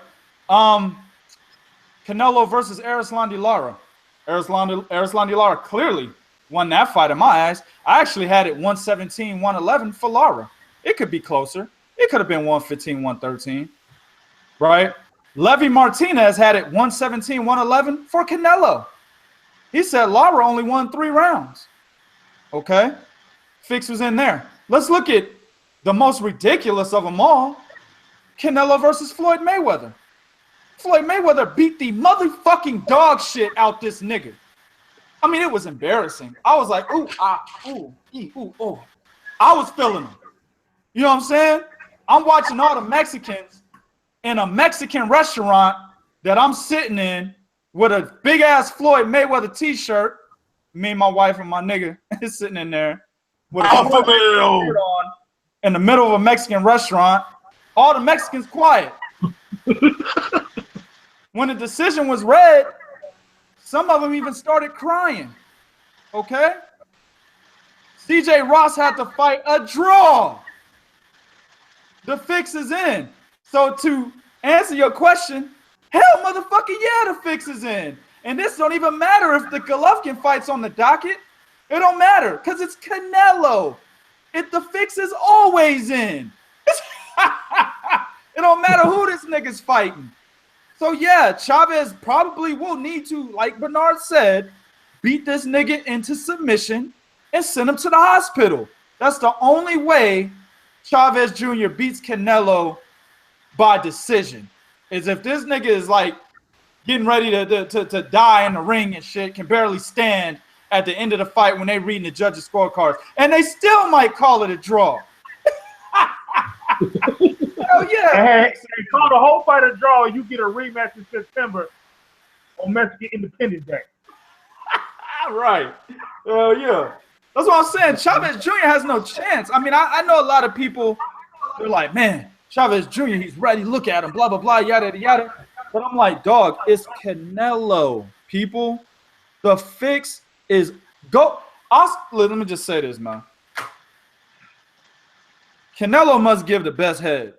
Canelo versus Erislandy Lara. Erislandy Lara clearly won that fight in my eyes. I actually had it 117, 111 for Lara. It could be closer. It could have been 115, 113. Right? Levy Martinez had it 117, 111 for Canelo. He said Lara only won 3 rounds. Okay? Fix was in there. Let's look at the most ridiculous of them all. Canelo versus Floyd Mayweather. Floyd Mayweather beat the motherfucking dog shit out this nigga. I mean, it was embarrassing. I was like, ooh, ah, ooh, ee, ooh, oh. I was feeling them. You know what I'm saying? I'm watching all the Mexicans in a Mexican restaurant that I'm sitting in with a big-ass Floyd Mayweather t-shirt. Me and my wife and my nigga is sitting in there with a shirt on in the middle of a Mexican restaurant. All the Mexicans quiet. When the decision was read, some of them even started crying. Okay? CJ Ross had to fight a draw. The fix is in. So to answer your question, hell motherfucking yeah, the fix is in. And this don't even matter if the Golovkin fight's on the docket. It don't matter because it's Canelo. The fix is always in. It don't matter who this nigga's fighting. So yeah, Chavez probably will need to, like Bernard said, beat this nigga into submission and send him to the hospital. That's the only way Chavez Jr. beats Canelo by decision. Is if this nigga is like getting ready to die in the ring and shit, can barely stand at the end of the fight when they reading the judges' scorecards. And they still might call it a draw. Hell yeah. Hey, call the whole fight a draw, you get a rematch in September on Mexican Independence Day. Right. Hell yeah. That's what I'm saying. Chavez Jr. has no chance. I mean, I know a lot of people, they're like, man, Chavez Jr., he's ready. Look at him, blah, blah, blah, yada, yada. But I'm like, dog, it's Canelo, people. The fix is go. Let me just say this, man. Canelo must give the best head.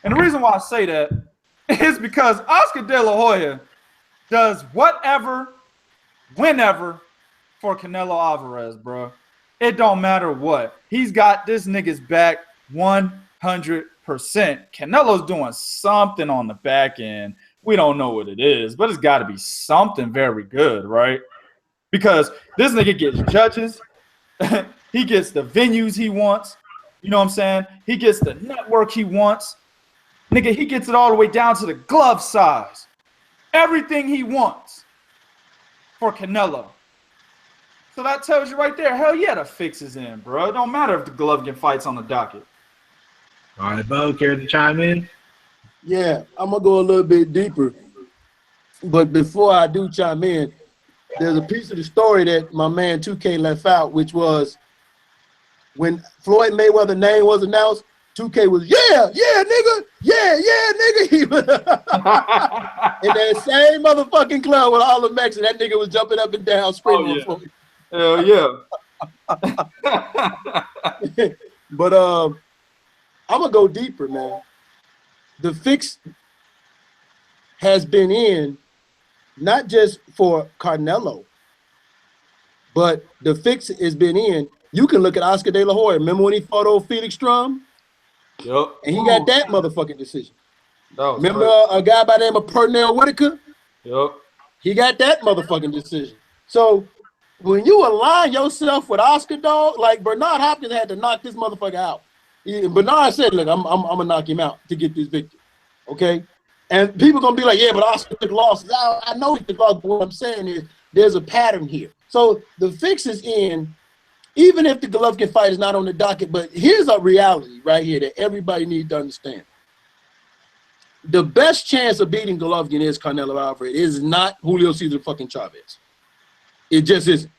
And the reason why I say that is because Oscar De La Hoya does whatever, whenever for Canelo Alvarez, bro. It don't matter what. He's got this nigga's back 100%. Canelo's doing something on the back end. We don't know what it is, but it's got to be something very good, right? Because this nigga gets judges. He gets the venues he wants. You know what I'm saying? He gets the network he wants. Nigga, he gets it all the way down to the glove size. Everything he wants for Canelo. So that tells you right there, hell yeah, the fix is in, bro. It don't matter if the Golovkin fight's on the docket. All right, Bo, care to chime in? Yeah, I'm going to go a little bit deeper. But before I do chime in, there's a piece of the story that my man 2K left out, which was when Floyd Mayweather's name was announced, 2K was, yeah, nigga, nigga. In that same motherfucking club with all the Mexicans, that nigga was jumping up and down, screaming. Oh, yeah. Hell yeah. But I'm going to go deeper, man. The fix has been in not just for Canelo, but the fix has been in. You can look at Oscar De La Hoya. Remember when he fought old Felix Strum? Yep. And he got that motherfucking decision. Remember a guy by the name of Pernell Whitaker? Yep. He got that motherfucking decision. So when you align yourself with Oscar, dog, like Bernard Hopkins had to knock this motherfucker out. Bernard said, look, I'm going to knock him out to get this victory. Okay? And people gonna be like, yeah, but Oscar took losses. I know he took losses, but what I'm saying is there's a pattern here. So the fix is in, even if the Golovkin fight is not on the docket, but here's a reality right here that everybody needs to understand. The best chance of beating Golovkin is Canelo Alvarez. It is not Julio Cesar fucking Chavez. It just isn't.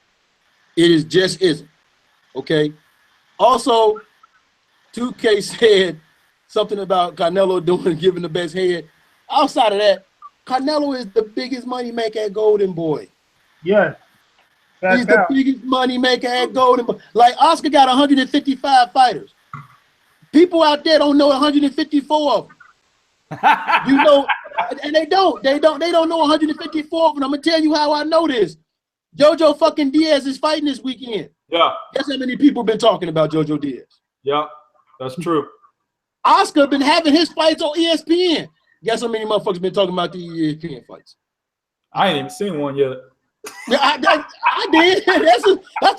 Just isn't. Okay? Also, 2K said something about Canelo giving the best head. Outside of that, Canelo is the biggest money maker at Golden Boy. Yes. He's the biggest money maker at Golden Boy. Like Oscar got 155 fighters. People out there don't know 154 of them. You know, and they don't know 154 of them. I'm gonna tell you how I know this. Jojo fucking Diaz is fighting this weekend. Yeah. Guess how many people been talking about Jojo Diaz? Yeah, that's true. Oscar been having his fights on ESPN. Guess how many motherfuckers been talking about the ESPN fights? I ain't even seen one yet. Yeah, I did. That's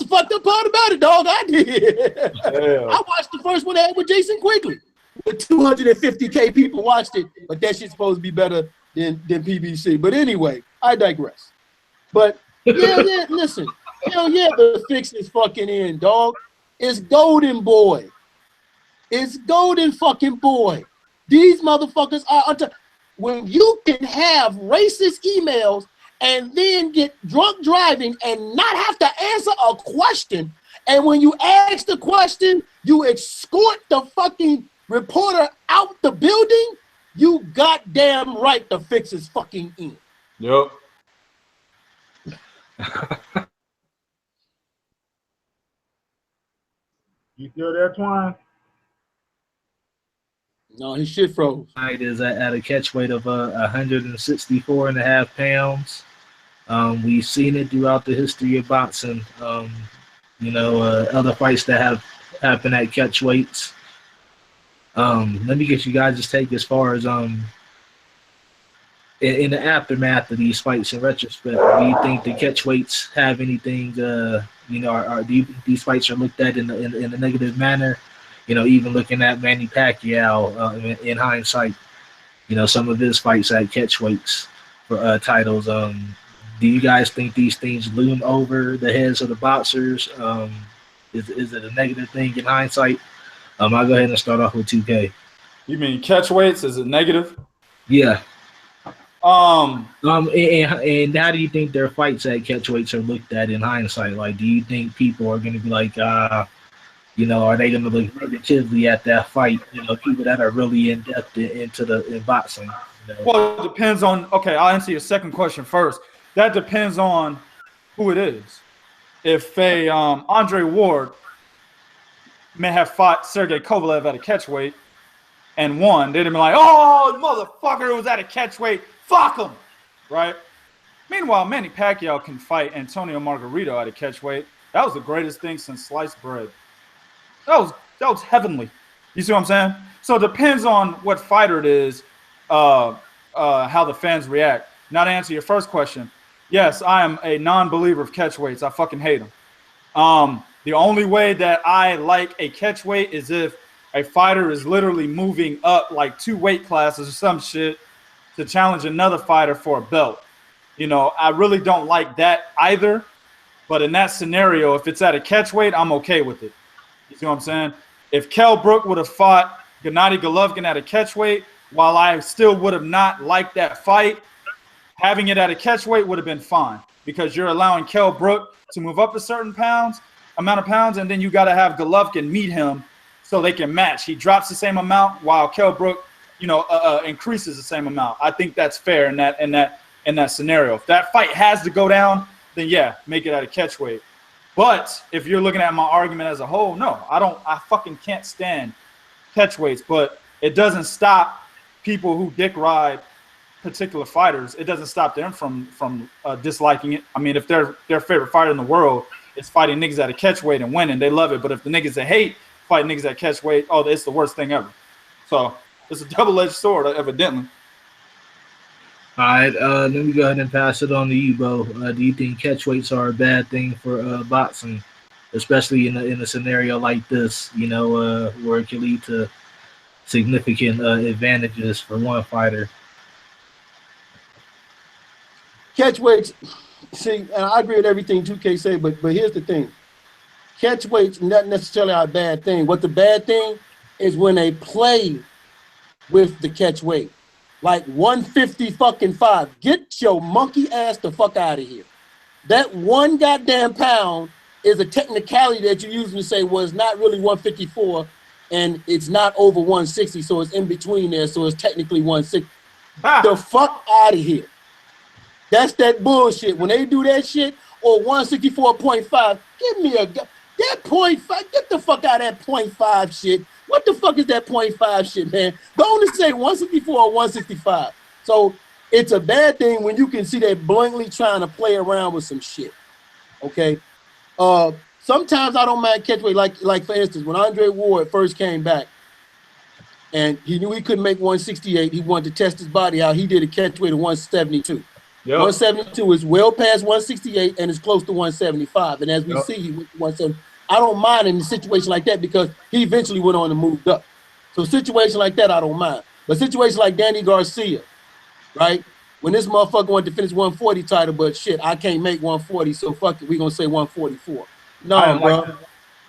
the fucked up part about it, dog. I did. Yeah. I watched the first one I had with Jason Quigley. With 250K people watched it, but that shit's supposed to be better than PBC. But anyway, I digress. But yeah, listen. Hell yeah, the fix is fucking in, dog. It's Golden Boy. It's Golden fucking Boy. These motherfuckers are when you can have racist emails and then get drunk driving and not have to answer a question. And when you ask the question, you escort the fucking reporter out the building. You goddamn right the fix is fucking in. Yep. You still there, Twine? No, his shit froze. Tonight is at a catch weight of 164.5 pounds. We've seen it throughout the history of boxing. Other fights that have happened at catch weights. Let me get you guys' take as far as in the aftermath of these fights in retrospect. Do you think the catch weights have anything? These fights are looked at in a negative manner? Even looking at Manny Pacquiao in hindsight, some of his fights at catch weights for titles. Do you guys think these things loom over the heads of the boxers? Is it a negative thing in hindsight? I'll go ahead and start off with 2K. You mean catch weights? Is it negative? Yeah. And how do you think their fights at catch weights are looked at in hindsight? Like, do you think people are going to be like, are they going to look negatively at that fight? People that are really in depth in boxing. Well, it depends on. Okay, I'll answer your second question first. That depends on who it is. If Andre Ward may have fought Sergey Kovalev at a catchweight and won, they'd have been like, "Oh, motherfucker, it was at a catchweight. Fuck him," right? Meanwhile, Manny Pacquiao can fight Antonio Margarito at a catchweight. That was the greatest thing since sliced bread. That was heavenly. You see what I'm saying? So it depends on what fighter it is, how the fans react. Now to answer your first question, yes, I am a non-believer of catchweights. I fucking hate them. The only way that I like a catchweight is if a fighter is literally moving up like 2 weight classes or some shit to challenge another fighter for a belt. I really don't like that either. But in that scenario, if it's at a catchweight, I'm okay with it. You see what I'm saying? If Kell Brook would have fought Gennady Golovkin at a catchweight, while I still would have not liked that fight, having it at a catchweight would have been fine because you're allowing Kell Brook to move up a certain amount of pounds, and then you got to have Golovkin meet him so they can match. He drops the same amount while Kell Brook, increases the same amount. I think that's fair in that scenario. If that fight has to go down, then yeah, make it at a catchweight. But if you're looking at my argument as a whole, no, I fucking can't stand catchweights. But it doesn't stop people who dick ride particular fighters. It doesn't stop them from disliking it. I mean, if their favorite fighter in the world is fighting niggas at a catchweight and winning, they love it. But if the niggas that hate fighting niggas at catchweight, oh, it's the worst thing ever. So it's a double-edged sword, evidently. All right, let me go ahead and pass it on to you, Bo. Do you think catchweights are a bad thing for boxing, especially in a scenario like this, where it can lead to significant advantages for one fighter? Catchweights, see, and I agree with everything 2K say, but here's the thing. Catchweight's not necessarily a bad thing. What the bad thing is when they play with the catchweight. Like 150 fucking 5. Get your monkey ass the fuck out of here. That one goddamn pound is a technicality that you usually say, well, it's not really 154 and it's not over 160, so it's in between there, so it's technically 160. The fuck out of here. That's that bullshit. When they do that shit, or 164.5, give me that 0.5, get the fuck out of that 0.5 shit. What the fuck is that 0.5 shit, man? Go on to say 164 or 165. So it's a bad thing when you can see they blatantly trying to play around with some shit. Okay. Sometimes I don't mind catchweight, like for instance, when Andre Ward first came back and he knew he couldn't make 168, he wanted to test his body out. He did a catchweight of 172. Yep. 172 is well past 168 and is close to 175. And as we see, he went to 170. I don't mind in a situation like that because he eventually went on and moved up. So situation like that, I don't mind. But situation like Danny Garcia, right? When this motherfucker wanted to finish 140 title, but shit, I can't make 140, so fuck it, we're going to say 144. No, bro. Like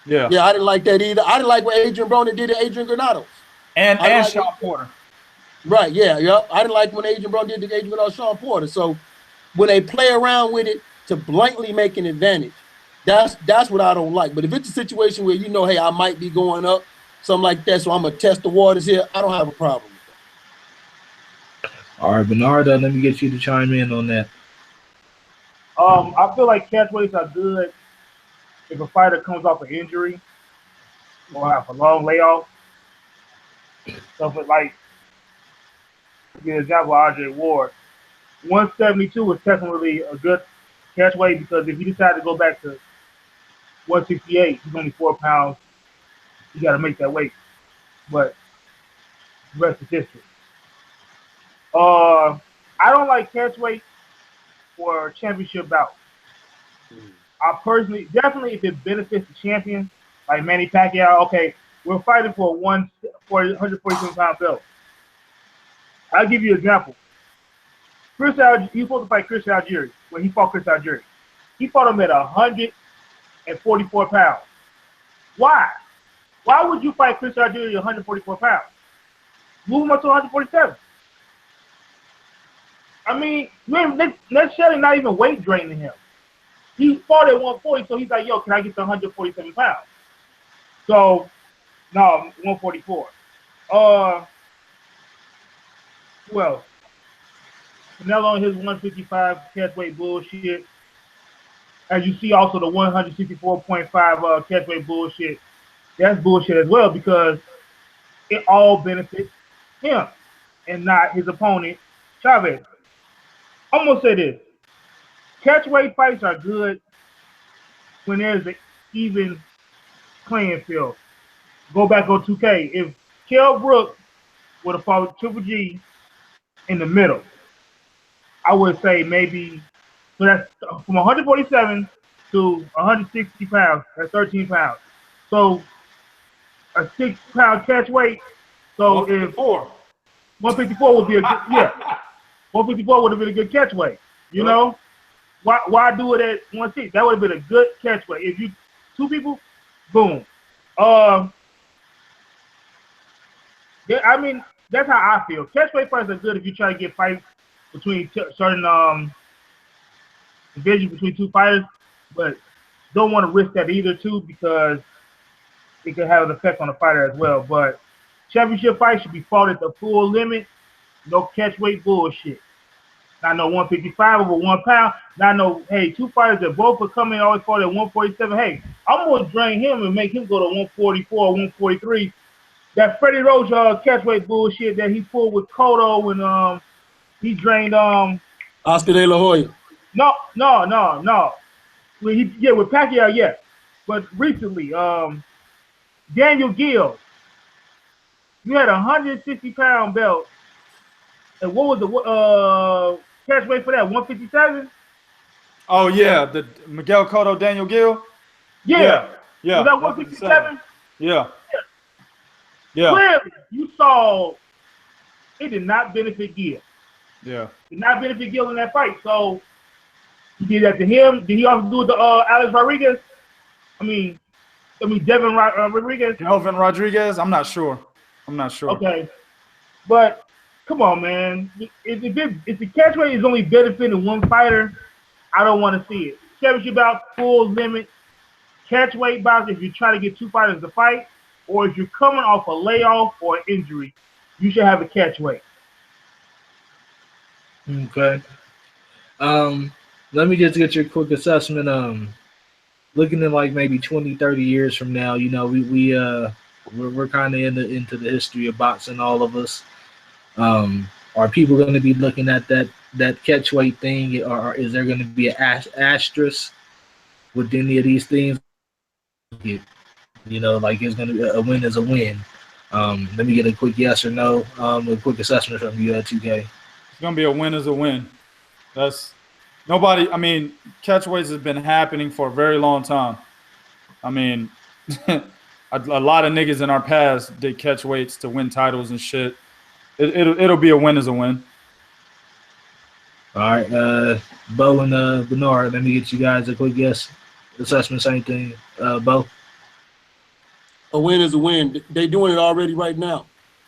yeah, I didn't like that either. I didn't like what Adrian Broner did to Adrian Granados. And Sean Porter. Right, yeah. I didn't like when Adrian Broner did to Adrian Granados, Sean Porter. So when they play around with it to blatantly make an advantage, that's what I don't like. But if it's a situation where you know, hey, I might be going up, something like that, so I'm going to test the waters here, I don't have a problem with that. All right, Bernardo, let me get you to chime in on that. I feel like catchweights are good if a fighter comes off an injury or have a long layoff. So for like, to give an example, Andre Ward, 172 is technically a good catchweight because if he decides to go back to 168, he's only 4 pounds. You got to make that weight. But the rest is history. I don't like catchweight for championship bouts. I personally, definitely if it benefits the champion, like Manny Pacquiao, okay, we're fighting for a 147-pound belt. I'll give you an example. He's supposed to fight Chris Algieri when he fought Chris Algieri. He fought him at 144 pounds. Why? Why would you fight Chris Algieri at 144 pounds? Move him up to 147. I mean, that's Shelley not even weight draining him. He fought at 140, so he's like, yo, can I get to 147 pounds? So, no, 144. Well, Canelo and his 155 catchweight bullshit. As you see, also the 164.5 catchweight bullshit. That's bullshit as well because it all benefits him and not his opponent, Chavez. I'm gonna say this: catchweight fights are good when there's an even playing field. Go back on 2K. If Kell Brook would have fought Triple G in the middle, I would say maybe, so that's from 147 to 160 pounds, that's 13 pounds. So a 6-pound catch weight. So 154. If 154 would be a good, 154 would have been a good catch weight. You know? Why do it at 160? That would have been a good catch weight. If you two people, boom. Yeah, I mean, that's how I feel. Catchweight fights are good if you try to get fights between certain divisions between two fighters, but don't want to risk that either too because it could have an effect on the fighter as well. But championship fights should be fought at the full limit. No catchweight bullshit. Not no 155 over 1 pound. Not no, hey, two fighters that both are coming always fought at 147. Hey, I'm going to drain him and make him go to 144 or 143. That Freddie Roach catchweight bullshit that he pulled with Cotto when he drained Oscar De La Hoya. No. With Pacquiao, yes. But recently, Daniel Gill, you had a 160-pound belt. And what was the catchweight for that? 157? Oh yeah, the Miguel Cotto, Daniel Gill. Yeah. Was that 157? Yeah. Clearly, you saw it did not benefit Gill. Yeah. Did not benefit Gill in that fight. So He did that to him. Did he also do it to Alex Rodriguez? I mean, Devin Rodriguez. Kelvin Rodriguez. I'm not sure. Okay, but come on, man. If the catchweight is only benefiting one fighter, I don't want to see it. Championship bout, full limit. Catchweight bout, if you're trying to get two fighters to fight, or if you're coming off a layoff or an injury, you should have a catchweight. Okay. Let me just get your quick assessment. Looking at like maybe 20, 30 years from now, you know, we're kind of into the history of boxing, all of us. Are people going to be looking at that catchweight thing, or is there going to be an asterisk with any of these things? You know, like it's going to be a win is a win. Let me get a quick yes or no, a quick assessment from you at 2K. It's going to be a win is a win. That's nobody. I mean, catchweights has been happening for a very long time. I mean, a lot of niggas in our past did catchweights to win titles and shit. It'll be a win is a win. All right, Bo and Bernard, let me get you guys a quick yes assessment. Same thing, Bo. A win is a win. They doing it already right now.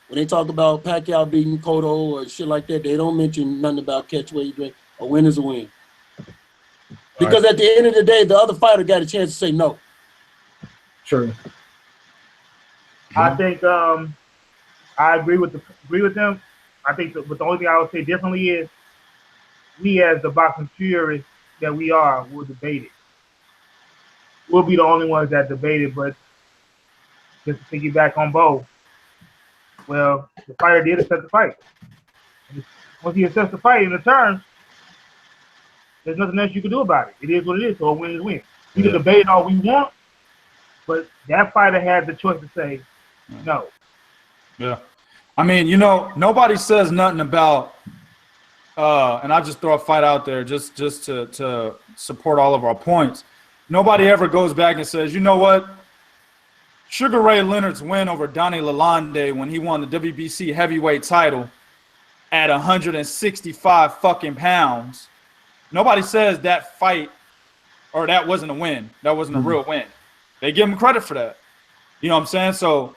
When they talk about Pacquiao beating Cotto or shit like that, they don't mention nothing about catchweight. A win is a win. Because at the end of the day, the other fighter got a chance to say no. True. I think I agree with them. I think but the only thing I would say differently is we, as the boxing purists that we are, will debate it. We'll be the only ones that debate it, but just to piggyback on Bo, well, the fighter did assess the fight. Once he assessed the fight in the terms, there's nothing else you can do about it. It is what it is, so a win is a win. We can debate it all we want, but that fighter had the choice to say no. Yeah. I mean, you know, nobody says nothing about and I'll just throw a fight out there just to support all of our points. Nobody ever goes back and says, you know what? Sugar Ray Leonard's win over Donnie Lalonde when he won the WBC heavyweight title at 165 fucking pounds. Nobody says that fight or that wasn't a win. That wasn't a real win. They give him credit for that. You know what I'm saying? So,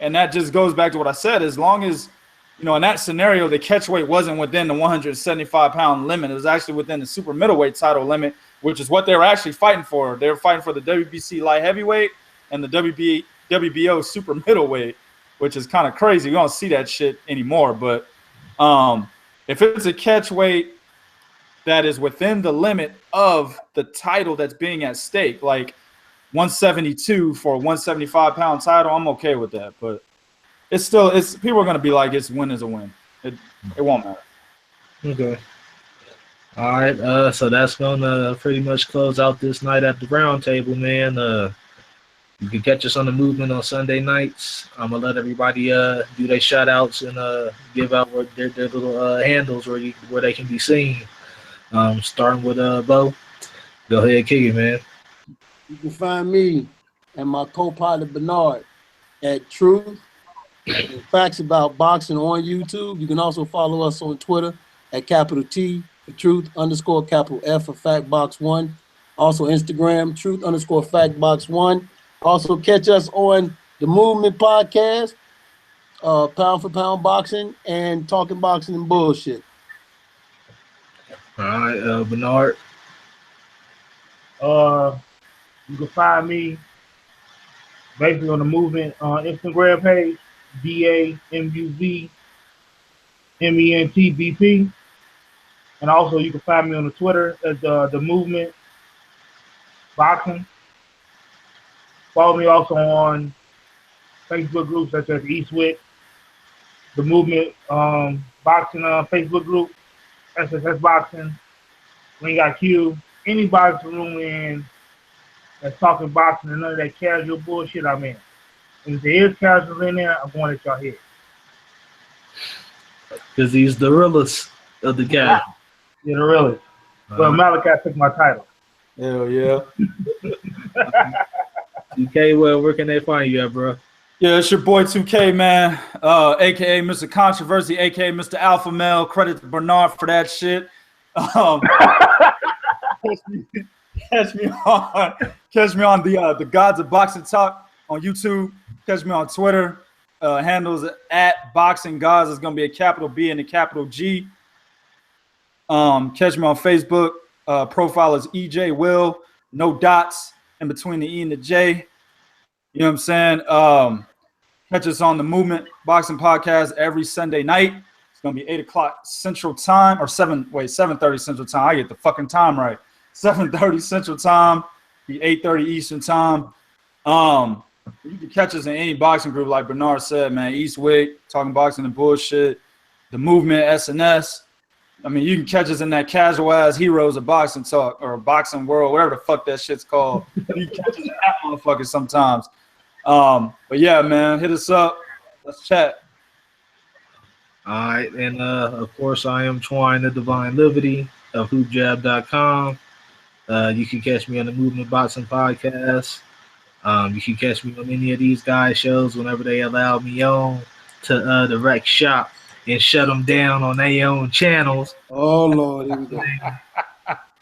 and that just goes back to what I said. As long as, you know, in that scenario, the catchweight wasn't within the 175-pound limit. It was actually within the super middleweight title limit, which is what they were actually fighting for. They were fighting for the WBC light heavyweight and the WBO super middleweight, which is kind of crazy. We don't see that shit anymore. But if it's a catchweight that is within the limit of the title that's being at stake, like 172 for a 175-pound title, I'm okay with that. But it's people are going to be like, it's win is a win. It won't matter. Okay. All right. So that's going to pretty much close out this night at the round table, man. You can catch us on the movement on Sunday nights. I'm going to let everybody do their shout-outs and give out their little handles where they can be seen. Starting with Bo. Go ahead, kick it, man. You can find me and my co-pilot Bernard at Truth and Facts About Boxing on YouTube. You can also follow us on Twitter at capital T for Truth _ capital F for FactBox1. Also Instagram, Truth _ FactBox1. Also catch us on the Movement Podcast, Pound for Pound Boxing, and Talking Boxing and Bullshit. All right, Bernard. You can find me basically on the Movement Instagram page, DAMUVMENTBP. And also you can find me on the Twitter at the Movement Boxing. Follow me also on Facebook groups such as Eastwick, the Movement Boxing Facebook group, SSS Boxing, Ring IQ, any boxing room in that's talking boxing and none of that casual bullshit I'm in. And if there is casuals in there, I'm going at y'all head. Because he's the realest of the casual. Yeah, the realest. But Malachi took my title. Hell yeah. TK, where can they find you at, bro? Yeah, it's your boy 2K, man. AKA Mr. Controversy, AKA Mr. Alpha Male. Credit to Bernard for that shit. Catch me on the Gods of Boxing Talk on YouTube. Catch me on Twitter. Handles at Boxing Gods. It's gonna be a capital B and a capital G. Catch me on Facebook. Profile is EJ Will. No dots in between the E and the J. You know what I'm saying? Catch us on the Movement Boxing Podcast every Sunday night. It's gonna be 8 o'clock Central Time or 7:30 Central Time. I get the fucking time right. 7:30 Central Time, be 8:30 Eastern Time. You can catch us in any boxing group, like Bernard said, man. Eastwick, Talking Boxing and Bullshit, the Movement, SNS. I mean, you can catch us in that casual ass Heroes of Boxing Talk or Boxing World, whatever the fuck that shit's called. You can catch us in that motherfucker sometimes. But yeah, man, hit us up. Let's chat. All right, and of course, I am Twine the Divine Liberty of hoopjab.com. You can catch me on the Movement Boxing Podcast. You can catch me on any of these guys' shows whenever they allow me on to direct shop and shut them down on their own channels. Oh, Lord. Here we go.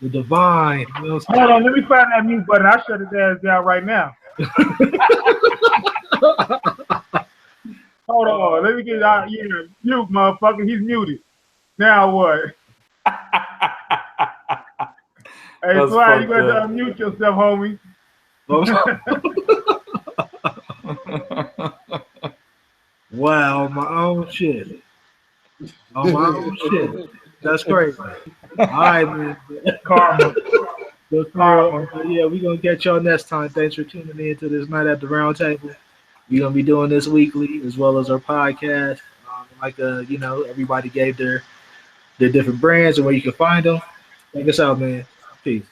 The Divine. You know what I'm Hold on, let me find that mute button. I'll shut his ass down right now. Hold on, let me get out here. Mute, motherfucker. He's muted. Now what? Hey, Sly, you got to unmute yourself, homie. Wow, on my own shit. On my own shit. That's crazy. All right, man. Karma. Good karma. Yeah, we're going to get y'all next time. Thanks for tuning in to this Night at the Round Table. We're going to be doing this weekly as well as our podcast. Everybody gave their different brands and where you can find them. Check us out, man. Peace.